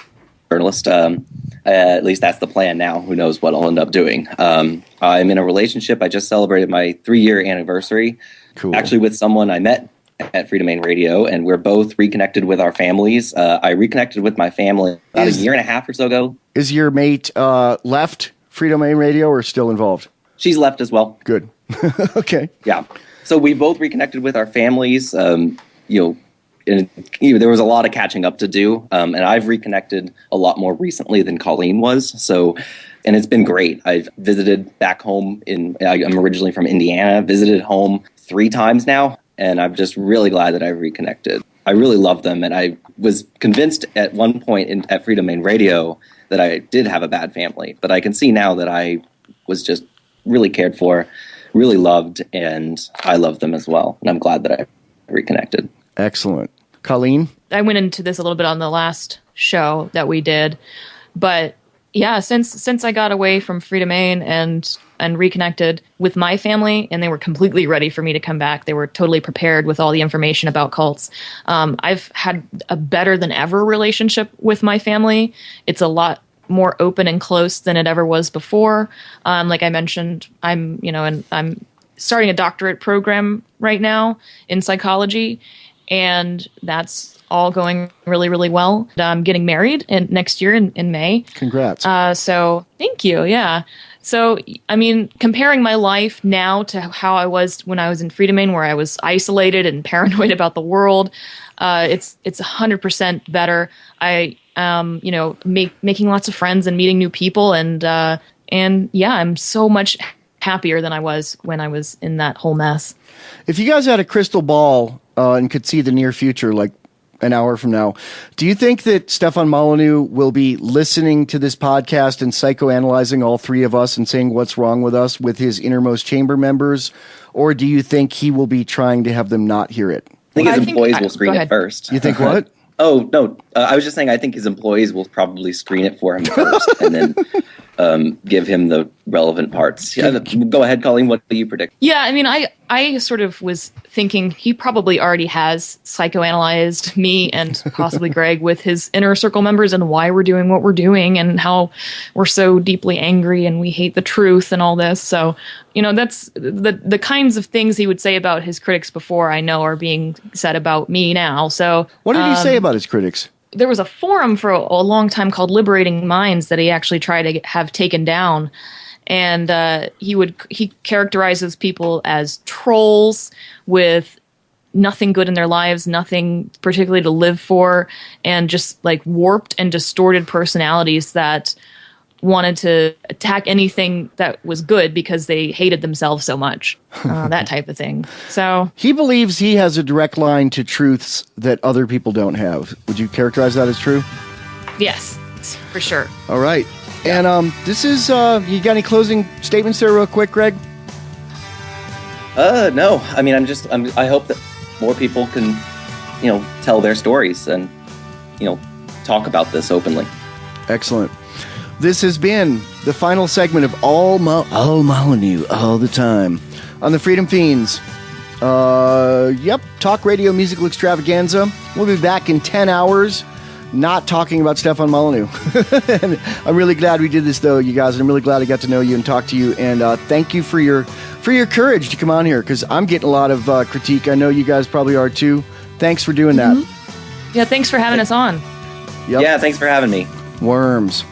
journalist. At least that's the plan now. Who knows what I'll end up doing. I'm in a relationship. I just celebrated my 3-year anniversary. Cool. Actually with someone I met at Free Domain Radio, and we're both reconnected with our families. I reconnected with my family about a year and a half or so ago. Is your mate left Free Domain Radio or still involved? She's left as well. Good. Okay. Yeah. So we both reconnected with our families. There was a lot of catching up to do, and I've reconnected a lot more recently than Colleen was. So, and it's been great. I've visited back home I'm originally from Indiana. Visited home 3 times now, and I'm just really glad that I've reconnected. I really love them, and I was convinced at one point at Free Domain Radio that I did have a bad family, but I can see now that I was just really cared for, really loved, and I love them as well. And I'm glad that I reconnected. Excellent. Colleen? I went into this a little bit on the last show that we did, but yeah, since I got away from Free Domain and reconnected with my family, and they were completely ready for me to come back. They were totally prepared with all the information about cults. I've had a better than ever relationship with my family. It's a lot more open and close than it ever was before. Like I mentioned, I'm starting a doctorate program right now in psychology, and that's all going really, really well. I'm getting married next year in May. Congrats. So thank you. Yeah. So, I mean, comparing my life now to how I was when I was in Free Domain, where I was isolated and paranoid about the world, it's 100% better. I making lots of friends and meeting new people, and yeah, I'm so much happier than I was when I was in that whole mess. If you guys had a crystal ball and could see the near future, like an hour from now, do you think that Stefan Molyneux will be listening to this podcast and psychoanalyzing all 3 of us and saying what's wrong with us with his innermost chamber members, or do you think he will be trying to have them not hear it? I think his employees will screen it first. You think what? Oh, no. I was just saying I think his employees will probably screen it for him first and then give him the relevant parts. Yeah, go ahead, Colleen. What do you predict? Yeah, I mean, I sort of was thinking he probably already has psychoanalyzed me and possibly Greg with his inner circle members and why we're doing what we're doing and how we're so deeply angry and we hate the truth and all this. So, that's the kinds of things he would say about his critics before I know are being said about me now. So what did he say about his critics? There was a forum for a long time called Liberating Minds that he actually tried to have taken down. And he characterizes people as trolls with nothing good in their lives, nothing particularly to live for, and just like warped and distorted personalities that wanted to attack anything that was good because they hated themselves so much, that type of thing. So he believes he has a direct line to truths that other people don't have. Would you characterize that as true? Yes, for sure. All right. And this is, you got any closing statements there real quick, Greg? No. I mean, I hope that more people can, tell their stories and, talk about this openly. Excellent. This has been the final segment of All Molyneux, all the time, on the Freedom Fiends. Talk radio musical extravaganza. We'll be back in 10 hours, not talking about Stefan Molyneux. And I'm really glad we did this, though, you guys. And I'm really glad I got to know you and talk to you. And thank you for your courage to come on here, because I'm getting a lot of critique. I know you guys probably are, too. Thanks for doing that. Yeah, thanks for having us on. Yep. Yeah, thanks for having me. Worms.